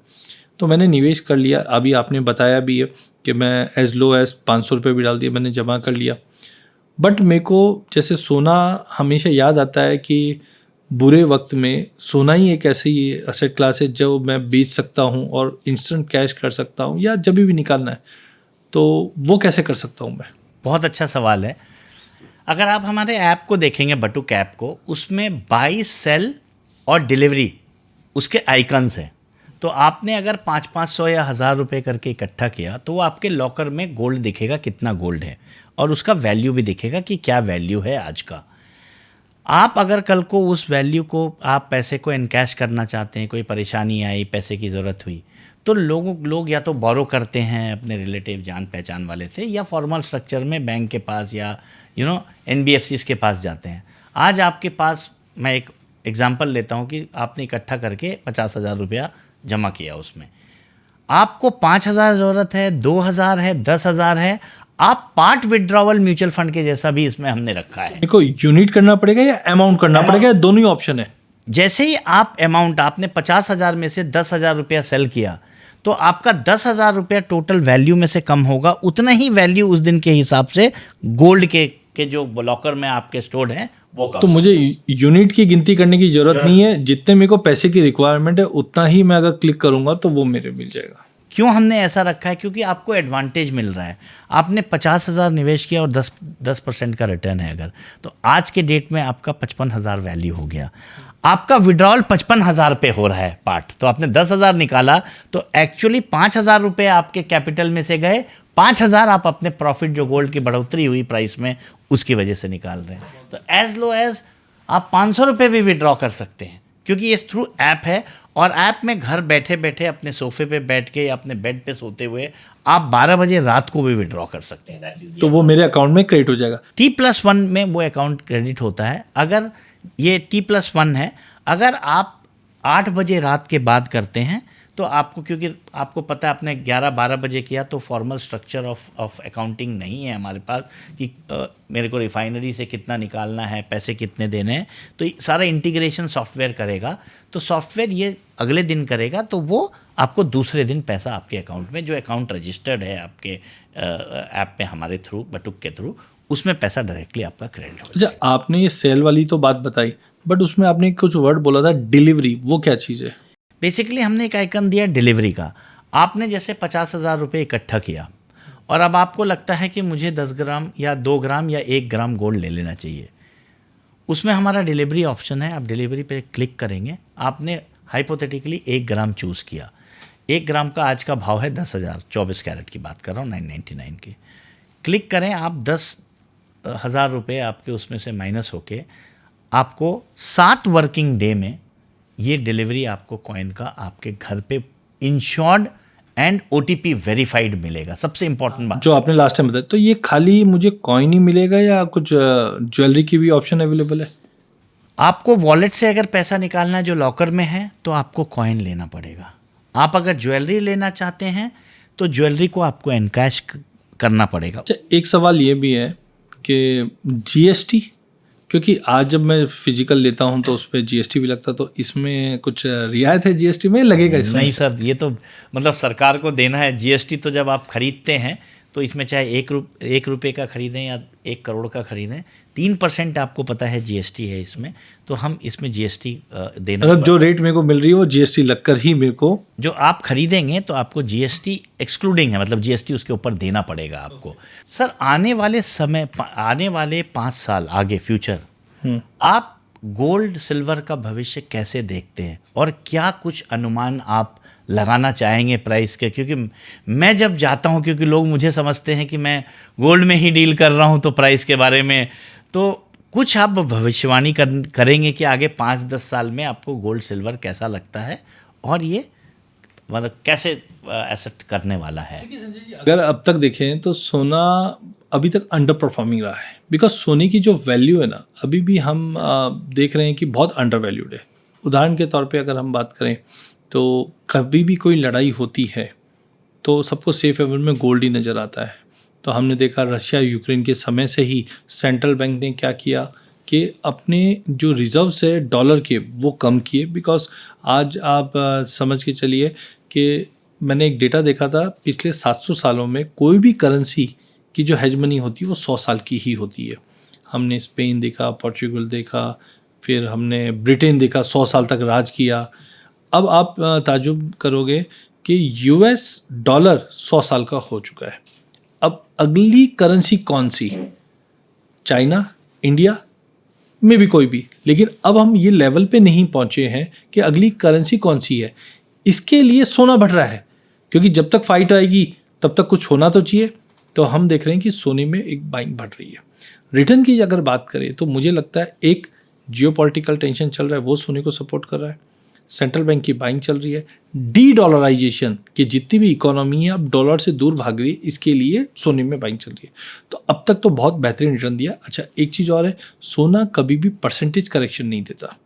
तो मैंने निवेश कर लिया, अभी आपने बताया भी है कि मैं एज लो एज 500 रुपये भी डाल दिया, मैंने जमा कर लिया। बट मेरे को जैसे सोना हमेशा याद आता है कि बुरे वक्त में सोना ही एक ऐसी एसेट क्लास है जो मैं बेच सकता हूँ और इंस्टेंट कैश कर सकता हूँ, या जब भी निकालना है तो वो कैसे कर सकता हूँ मैं? बहुत अच्छा सवाल है। अगर आप हमारे ऐप को देखेंगे, बटुक ऐप को, उसमें बाई, सेल और डिलीवरी उसके आइकन्स हैं। तो आपने अगर 500 या 1000 रुपये करके इकट्ठा किया तो वो आपके लॉकर में गोल्ड दिखेगा, कितना गोल्ड है, और उसका वैल्यू भी दिखेगा कि क्या वैल्यू है आज का। आप अगर कल को उस वैल्यू को, आप पैसे को इनकैश करना चाहते हैं, कोई परेशानी आई, पैसे की ज़रूरत हुई, तो लोग या तो बोरो करते हैं अपने रिलेटिव, जान पहचान वाले से, या फॉर्मल स्ट्रक्चर में बैंक के पास या NBFCs के पास जाते हैं। आज आपके पास, मैं एक एग्जांपल लेता हूँ कि आपने इकट्ठा करके 50,000 रुपया जमा किया, उसमें आपको 5,000 ज़रूरत है, 2,000 है, 10,000 है, आप पार्ट विड्रॉवल म्यूचुअल फंड के जैसा भी इसमें हमने रखा है। देखो, यूनिट करना पड़ेगा या अमाउंट करना पड़ेगा, दोनों ही ऑप्शन है। जैसे ही आप अमाउंट, आपने 50,000 में से 10,000 रुपया सेल किया तो आपका 10,000 रुपया टोटल वैल्यू में से कम होगा, उतना ही वैल्यू उस दिन के हिसाब से गोल्ड के जो लॉकर में आपके स्टोर्ड है वो कम। तो मुझे यूनिट की गिनती करने की जरूरत नहीं है, जितने मेरे को पैसे की रिक्वायरमेंट है उतना ही मैं अगर क्लिक करूंगा तो वो मेरे मिल जाएगा। क्यों हमने ऐसा रखा है? क्योंकि आपको एडवांटेज मिल रहा है। आपने 50,000 निवेश किया और 10% का रिटर्न है अगर, तो आज के डेट में आपका 55,000 वैल्यू हो गया। आपका विड्रॉल 55,000 पे हो रहा है पार्ट, तो आपने 10,000 निकाला तो एक्चुअली 5,000 रुपये आपके कैपिटल में से गए, 5,000 आप अपने प्रॉफिट जो गोल्ड की बढ़ोतरी हुई प्राइस में उसकी वजह से निकाल रहे हैं। तो एज लो एज आप 500 रुपये भी विड्रॉ कर सकते हैं, क्योंकि ये थ्रू ऐप है, और ऐप में घर बैठे बैठे अपने सोफे पे बैठ के या अपने बेड पे सोते हुए आप 12 बजे रात को भी विड्रॉ कर सकते हैं। तो वो मेरे अकाउंट में क्रेडिट हो जाएगा। T+1 में वो अकाउंट क्रेडिट होता है। अगर ये T+1 है, अगर आप 8 बजे रात के बाद करते हैं तो आपको, क्योंकि आपको पता है आपने 11-12 बजे किया तो फॉर्मल स्ट्रक्चर ऑफ अकाउंटिंग नहीं है हमारे पास कि मेरे को रिफाइनरी से कितना निकालना है, पैसे कितने देने हैं, तो सारा इंटीग्रेशन सॉफ्टवेयर करेगा। तो सॉफ्टवेयर ये अगले दिन करेगा, तो वो आपको दूसरे दिन पैसा आपके अकाउंट में, जो अकाउंट रजिस्टर्ड है आपके ऐप में हमारे थ्रू, बटुक के थ्रू, उसमें पैसा डायरेक्टली आपका क्रेडिट हो अच्छा, आपने ये सेल वाली तो बात बताई, बट उसमें आपने कुछ वर्ड बोला था डिलीवरी, वो क्या चीज़ है? बेसिकली हमने एक आइकन दिया डिलीवरी का। आपने जैसे 50,000 रुपये इकट्ठा किया और अब आपको लगता है कि मुझे 10 ग्राम या 2 ग्राम या 1 ग्राम गोल्ड ले लेना चाहिए, उसमें हमारा डिलीवरी ऑप्शन है। आप डिलीवरी पे क्लिक करेंगे, आपने हाइपोथेटिकली 1 ग्राम चूज़ किया। 1 ग्राम का आज का भाव है 10,000, 24 कैरेट की बात कर रहा हूँ, 999 की। क्लिक करें, आप 10,000 रुपये आपके उसमें से माइनस होके आपको 7 वर्किंग डे में ये डिलीवरी आपको कॉइन का आपके घर पे इंश्योर्ड एंड OTP वेरीफाइड मिलेगा। सबसे इंपॉर्टेंट बात जो आपने लास्ट टाइम बताया, तो ये खाली मुझे कॉइन ही मिलेगा या कुछ ज्वेलरी की भी ऑप्शन अवेलेबल है? आपको वॉलेट से अगर पैसा निकालना है जो लॉकर में है तो आपको कॉइन लेना पड़ेगा। आप अगर ज्वेलरी लेना चाहते हैं तो ज्वेलरी को आपको एनकैश करना पड़ेगा। अच्छा, एक सवाल ये भी है कि GST, क्योंकि आज जब मैं फिजिकल लेता हूं तो उस पर GST भी लगता, तो इसमें कुछ रियायत है GST में, लगेगा इसमें? नहीं सर, ये तो मतलब सरकार को देना है GST। तो जब आप खरीदते हैं तो इसमें चाहे 1 रुपये का खरीदें या 1 करोड़ का खरीदें, 3% आपको पता है GST है इसमें। तो हम इसमें GST देना, मतलब जो रेट मेरे को मिल रही है वो GST लगकर ही मेरे को, जो आप खरीदेंगे तो आपको GST एक्सक्लूडिंग है, मतलब GST उसके ऊपर देना पड़ेगा आपको। सर आने वाले 5 साल आगे फ्यूचर, आप गोल्ड सिल्वर का भविष्य कैसे देखते हैं और क्या कुछ अनुमान आप लगाना चाहेंगे प्राइस के? क्योंकि मैं जब जाता हूं, क्योंकि लोग मुझे समझते हैं कि मैं गोल्ड में ही डील कर रहा हूं तो प्राइस के बारे में, तो कुछ आप भविष्यवाणी करेंगे कि आगे 5-10 साल में आपको गोल्ड सिल्वर कैसा लगता है और ये मतलब कैसे एसेट करने वाला है? अगर अब तक देखें तो सोना अभी तक अंडर परफॉर्मिंग रहा है, बिकॉज सोने की जो वैल्यू है ना, अभी भी हम देख रहे हैं कि बहुत अंडर वैल्यूड है। उदाहरण के तौर पे अगर हम बात करें तो कभी भी कोई लड़ाई होती है तो सबको सेफ हेवन में गोल्ड ही नज़र आता है। तो हमने देखा रशिया यूक्रेन के समय से ही सेंट्रल बैंक ने क्या किया कि अपने जो रिजर्व्स है डॉलर के वो कम किए, बिकॉज आज आप समझ के चलिए कि मैंने एक डेटा देखा था, पिछले 700 सालों में कोई भी करेंसी की जो हेजमनी होती है वो 100 साल की ही होती है। हमने स्पेन देखा, पोर्चुगल देखा, फिर हमने ब्रिटेन देखा, 100 साल तक राज किया। अब आप ताजुब करोगे कि US डॉलर 100 साल का हो चुका है। अब अगली करेंसी कौन सी? चाइना, इंडिया में भी कोई भी, लेकिन अब हम ये लेवल पे नहीं पहुंचे हैं कि अगली करेंसी कौन सी है। इसके लिए सोना बढ़ रहा है, क्योंकि जब तक फाइट आएगी तब तक कुछ होना तो चाहिए। तो हम देख रहे हैं कि सोने में एक बाइंग बढ़ रही है। रिटर्न की अगर बात करें तो मुझे लगता है एक जियोपॉलिटिकल टेंशन चल रहा है, वो सोने को सपोर्ट कर रहा है। सेंट्रल बैंक की बाइंग चल रही है। डी डॉलराइजेशन की जितनी भी इकोनॉमी है अब डॉलर से दूर भाग रही है, इसके लिए सोने में बाइंग चल रही है। तो अब तक तो बहुत बेहतरीन रिटर्न दिया। अच्छा, एक चीज़ और है, सोना कभी भी परसेंटेज करेक्शन नहीं देता।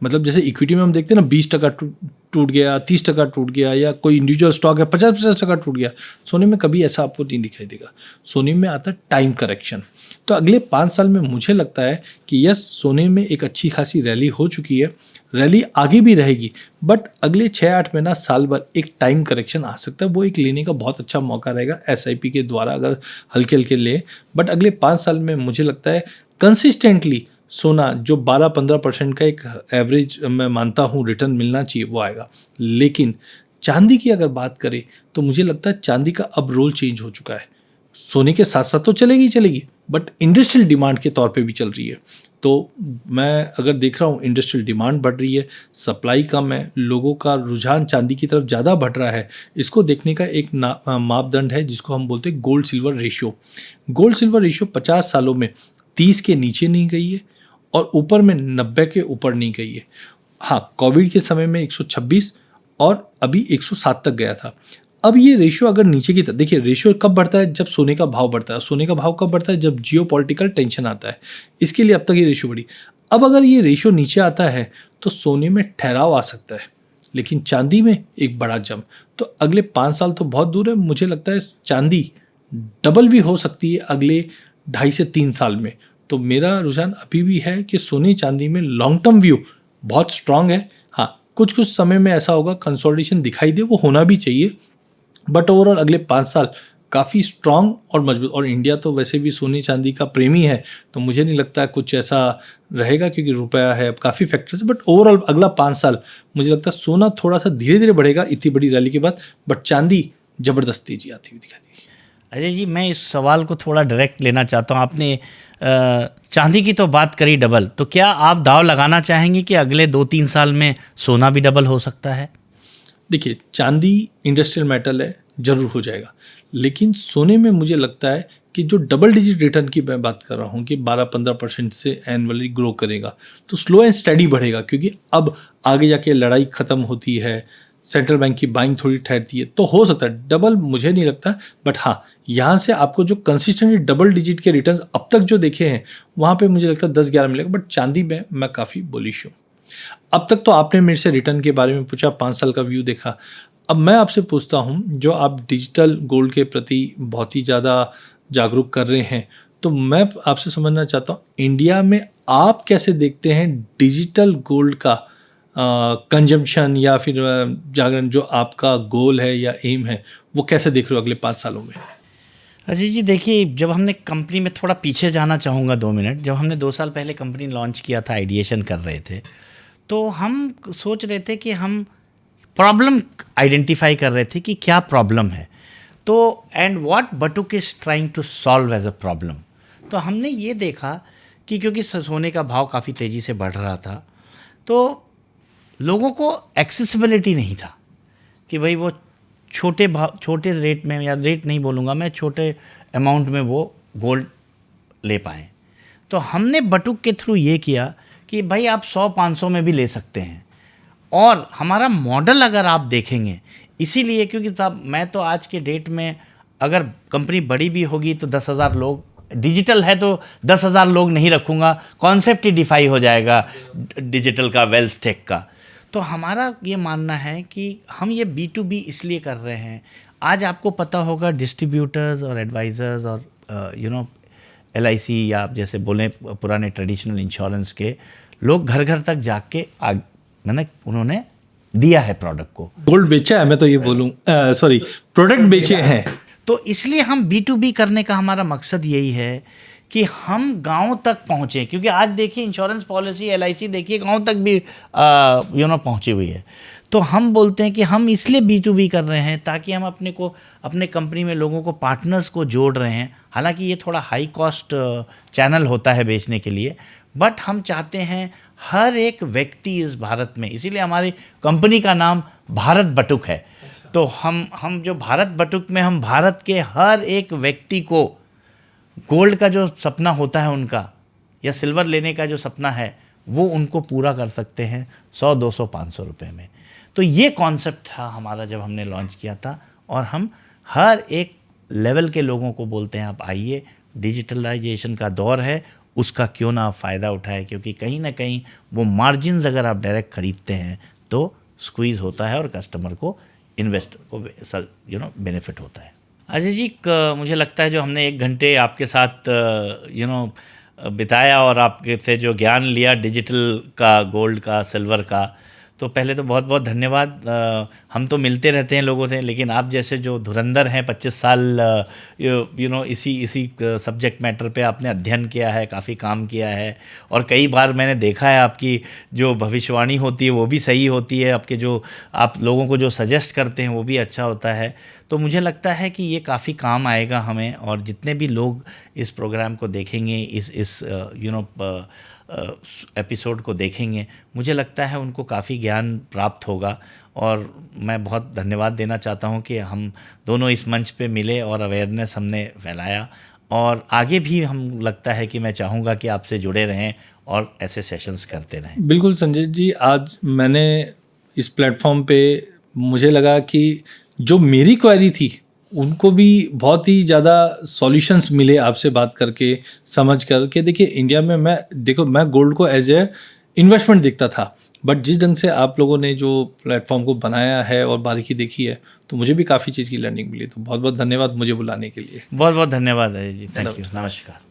मतलब जैसे इक्विटी में हम देखते हैं ना, 20% टूट गया, 30% टूट गया, या कोई इंडिविजुअल स्टॉक है 50% टूट गया, सोने में कभी ऐसा आपको नहीं दिखाई देगा। सोने में आता है टाइम करेक्शन। तो अगले 5 साल में मुझे लगता है कि यस, सोने में एक अच्छी खासी रैली हो चुकी है, रैली आगे भी रहेगी, बट अगले 6-8 महीना साल भर एक टाइम करेक्शन आ सकता है। वो एक लेने का बहुत अच्छा मौका रहेगा SIP के द्वारा अगर हल्के हल्के ले। बट अगले 5 साल में मुझे लगता है कंसिस्टेंटली सोना जो 12-15% का एक एवरेज मैं मानता हूँ रिटर्न मिलना चाहिए, वो आएगा। लेकिन चांदी की अगर बात करें तो मुझे लगता है चांदी का अब रोल चेंज हो चुका है। सोने के साथ साथ तो चलेगी, बट इंडस्ट्रियल डिमांड के तौर पे भी चल रही है। तो मैं अगर देख रहा हूँ इंडस्ट्रियल डिमांड बढ़ रही है, सप्लाई कम है, लोगों का रुझान चांदी की तरफ ज़्यादा बढ़ रहा है। इसको देखने का एक मापदंड है जिसको हम बोलते हैं gold silver ratio. Gold silver ratio 50 सालों में 30 के नीचे नहीं गई है और ऊपर में 90 के ऊपर नहीं गई है। हाँ, कोविड के समय में 126 और अभी 107 तक गया था। अब ये रेशियो अगर नीचे की तरफ, देखिए रेशियो कब बढ़ता है? जब सोने का भाव बढ़ता है। सोने का भाव कब बढ़ता है? जब जियोपॉलिटिकल टेंशन आता है। इसके लिए अब तक ये रेशियो बढ़ी। अब अगर ये रेशियो नीचे आता है तो सोने में ठहराव आ सकता है, लेकिन चांदी में एक बड़ा जंप। तो अगले 5 साल तो बहुत दूर है, मुझे लगता है चांदी डबल भी हो सकती है अगले 2.5 से 3 साल में। तो मेरा रुझान अभी भी है कि सोने चांदी में लॉन्ग टर्म व्यू बहुत स्ट्रांग है। हाँ, कुछ समय में ऐसा होगा कंसोलिडेशन दिखाई दे, वो होना भी चाहिए, बट ओवरऑल अगले 5 साल काफ़ी स्ट्रांग और मजबूत, और इंडिया तो वैसे भी सोने चांदी का प्रेमी है, तो मुझे नहीं लगता कुछ ऐसा रहेगा, क्योंकि रुपया है, काफ़ी फैक्टर्स, बट ओवरऑल अगला 5 साल मुझे लगता है सोना थोड़ा सा धीरे धीरे बढ़ेगा इतनी बड़ी रैली के बाद, बट चांदी ज़बरदस्त तेजी आती हुई दिखाई देगी। अजय जी, मैं इस सवाल को थोड़ा डायरेक्ट लेना चाहता हूँ। आपने चांदी की तो बात करी डबल, तो क्या आप दाव लगाना चाहेंगे कि अगले 2-3 साल में सोना भी डबल हो सकता है? देखिए, चांदी इंडस्ट्रियल मेटल है, ज़रूर हो जाएगा, लेकिन सोने में मुझे लगता है कि जो डबल डिजिट रिटर्न की मैं बात कर रहा हूँ कि 12-15% से एनुअली ग्रो करेगा, तो स्लो एंड स्टडी बढ़ेगा, क्योंकि अब आगे जाके लड़ाई ख़त्म होती है, सेंट्रल बैंक की बाइंग थोड़ी ठहरती है, तो हो सकता है डबल, मुझे नहीं लगता, बट हाँ, यहाँ से आपको जो कंसिस्टेंटली डबल डिजिट के रिटर्न अब तक जो देखे हैं, वहाँ पे मुझे लगता है 10-11 मिलेगा, बट चांदी में मैं काफ़ी बुलिश हूँ। अब तक तो आपने मेरे से रिटर्न के बारे में पूछा, 5 साल का व्यू देखा, अब मैं आपसे पूछता हूँ, जो आप डिजिटल गोल्ड के प्रति बहुत ही ज़्यादा जागरूक कर रहे हैं, तो मैं आपसे समझना चाहता हूँ, इंडिया में आप कैसे देखते हैं डिजिटल गोल्ड का कंजम्पशन या फिर जागरण, जो आपका गोल है या एम है, वो कैसे देख रहे हो अगले 5 सालों में? अजय जी, देखिए, जब हमने कंपनी में थोड़ा पीछे जाना चाहूँगा 2 मिनट, जब हमने 2 साल पहले कंपनी लॉन्च किया था, आइडिएशन कर रहे थे, तो हम सोच रहे थे कि हम प्रॉब्लम आइडेंटिफाई कर रहे थे कि क्या प्रॉब्लम है, तो and what Batuk is trying to solve as a problem. तो हमने ये देखा कि क्योंकि सोने का भाव काफ़ी तेज़ी से बढ़ रहा था, तो लोगों को एक्सेसिबिलिटी नहीं था कि भाई वो छोटे रेट में, या रेट नहीं बोलूँगा मैं, छोटे अमाउंट में वो गोल्ड ले पाएँ। तो हमने बटुक के थ्रू ये किया कि भाई आप 100-500 में भी ले सकते हैं, और हमारा मॉडल अगर आप देखेंगे, इसीलिए क्योंकि साहब मैं तो आज के डेट में अगर कंपनी बड़ी भी होगी तो 10,000 लोग, डिजिटल है तो 10,000 लोग नहीं रखूँगा, कॉन्सेप्ट ही डिफाई हो जाएगा डिजिटल का, वेल्थ टेक का। तो हमारा ये मानना है कि हम ये B2B इसलिए कर रहे हैं। आज आपको पता होगा डिस्ट्रीब्यूटर्स और एडवाइज़र्स और LIC, या आप जैसे बोलें पुराने ट्रेडिशनल इंश्योरेंस के लोग घर घर तक जाके उन्होंने दिया है प्रोडक्ट को, गोल्ड बेचा है, मैं तो ये बोलूँ, सॉरी, प्रोडक्ट बेचे हैं। तो इसलिए हम B2B करने का हमारा मकसद यही है कि हम गांव तक पहुँचें, क्योंकि आज देखिए इंश्योरेंस पॉलिसी LIC देखिए गांव तक भी पहुँची हुई है। तो हम बोलते हैं कि हम इसलिए B2B कर रहे हैं ताकि हम अपने कंपनी में लोगों को, पार्टनर्स को जोड़ रहे हैं। हालांकि ये थोड़ा हाई कॉस्ट चैनल होता है बेचने के लिए, बट हम चाहते हैं हर एक व्यक्ति इस भारत में, इसीलिए हमारी कंपनी का नाम भारत बटुक है। तो हम जो भारत बटुक में, हम भारत के हर एक व्यक्ति को गोल्ड का जो सपना होता है उनका, या सिल्वर लेने का जो सपना है, वो उनको पूरा कर सकते हैं 100, 200, 500 रुपये में। तो ये कॉन्सेप्ट था हमारा जब हमने लॉन्च किया था, और हम हर एक लेवल के लोगों को बोलते हैं आप आइए, डिजिटलाइजेशन का दौर है, उसका क्यों ना आप फ़ायदा उठाए, क्योंकि कहीं ना कहीं वो मार्जिन्स अगर आप डायरेक्ट ख़रीदते हैं तो स्क्वीज़ होता है और कस्टमर को, इन्वेस्टर को बेनिफिट होता है। अजय जी, मुझे लगता है जो हमने 1 घंटे आपके साथ बिताया और आपके से जो ज्ञान लिया डिजिटल का, गोल्ड का, सिल्वर का, तो पहले तो बहुत बहुत धन्यवाद। हम तो मिलते रहते हैं लोगों से, लेकिन आप जैसे जो धुरंधर हैं, 25 साल इसी सब्जेक्ट मैटर पे आपने अध्ययन किया है, काफ़ी काम किया है, और कई बार मैंने देखा है आपकी जो भविष्यवाणी होती है वो भी सही होती है, आपके जो आप लोगों को जो सजेस्ट करते हैं वो भी अच्छा होता है। तो मुझे लगता है कि ये काफ़ी काम आएगा हमें, और जितने भी लोग इस प्रोग्राम को देखेंगे, इस एपिसोड को देखेंगे, मुझे लगता है उनको काफ़ी ज्ञान प्राप्त होगा। और मैं बहुत धन्यवाद देना चाहता हूं कि हम दोनों इस मंच पे मिले और अवेयरनेस हमने फैलाया, और आगे भी हम लगता है कि मैं चाहूँगा कि आपसे जुड़े रहें और ऐसे सेशंस करते रहें। बिल्कुल संजय जी, आज मैंने इस प्लेटफॉर्म पे मुझे लगा कि जो मेरी क्वेरी थी उनको भी बहुत ही ज़्यादा सॉल्यूशंस मिले आपसे बात करके, समझ कर के। देखिए, इंडिया में मैं गोल्ड को एज ए इन्वेस्टमेंट देखता था, बट जिस ढंग से आप लोगों ने जो प्लेटफॉर्म को बनाया है और बारीकी देखी है, तो मुझे भी काफ़ी चीज़ की लर्निंग मिली। तो बहुत बहुत धन्यवाद मुझे बुलाने के लिए। बहुत बहुत धन्यवाद है जी, थैंक यू, नमस्कार।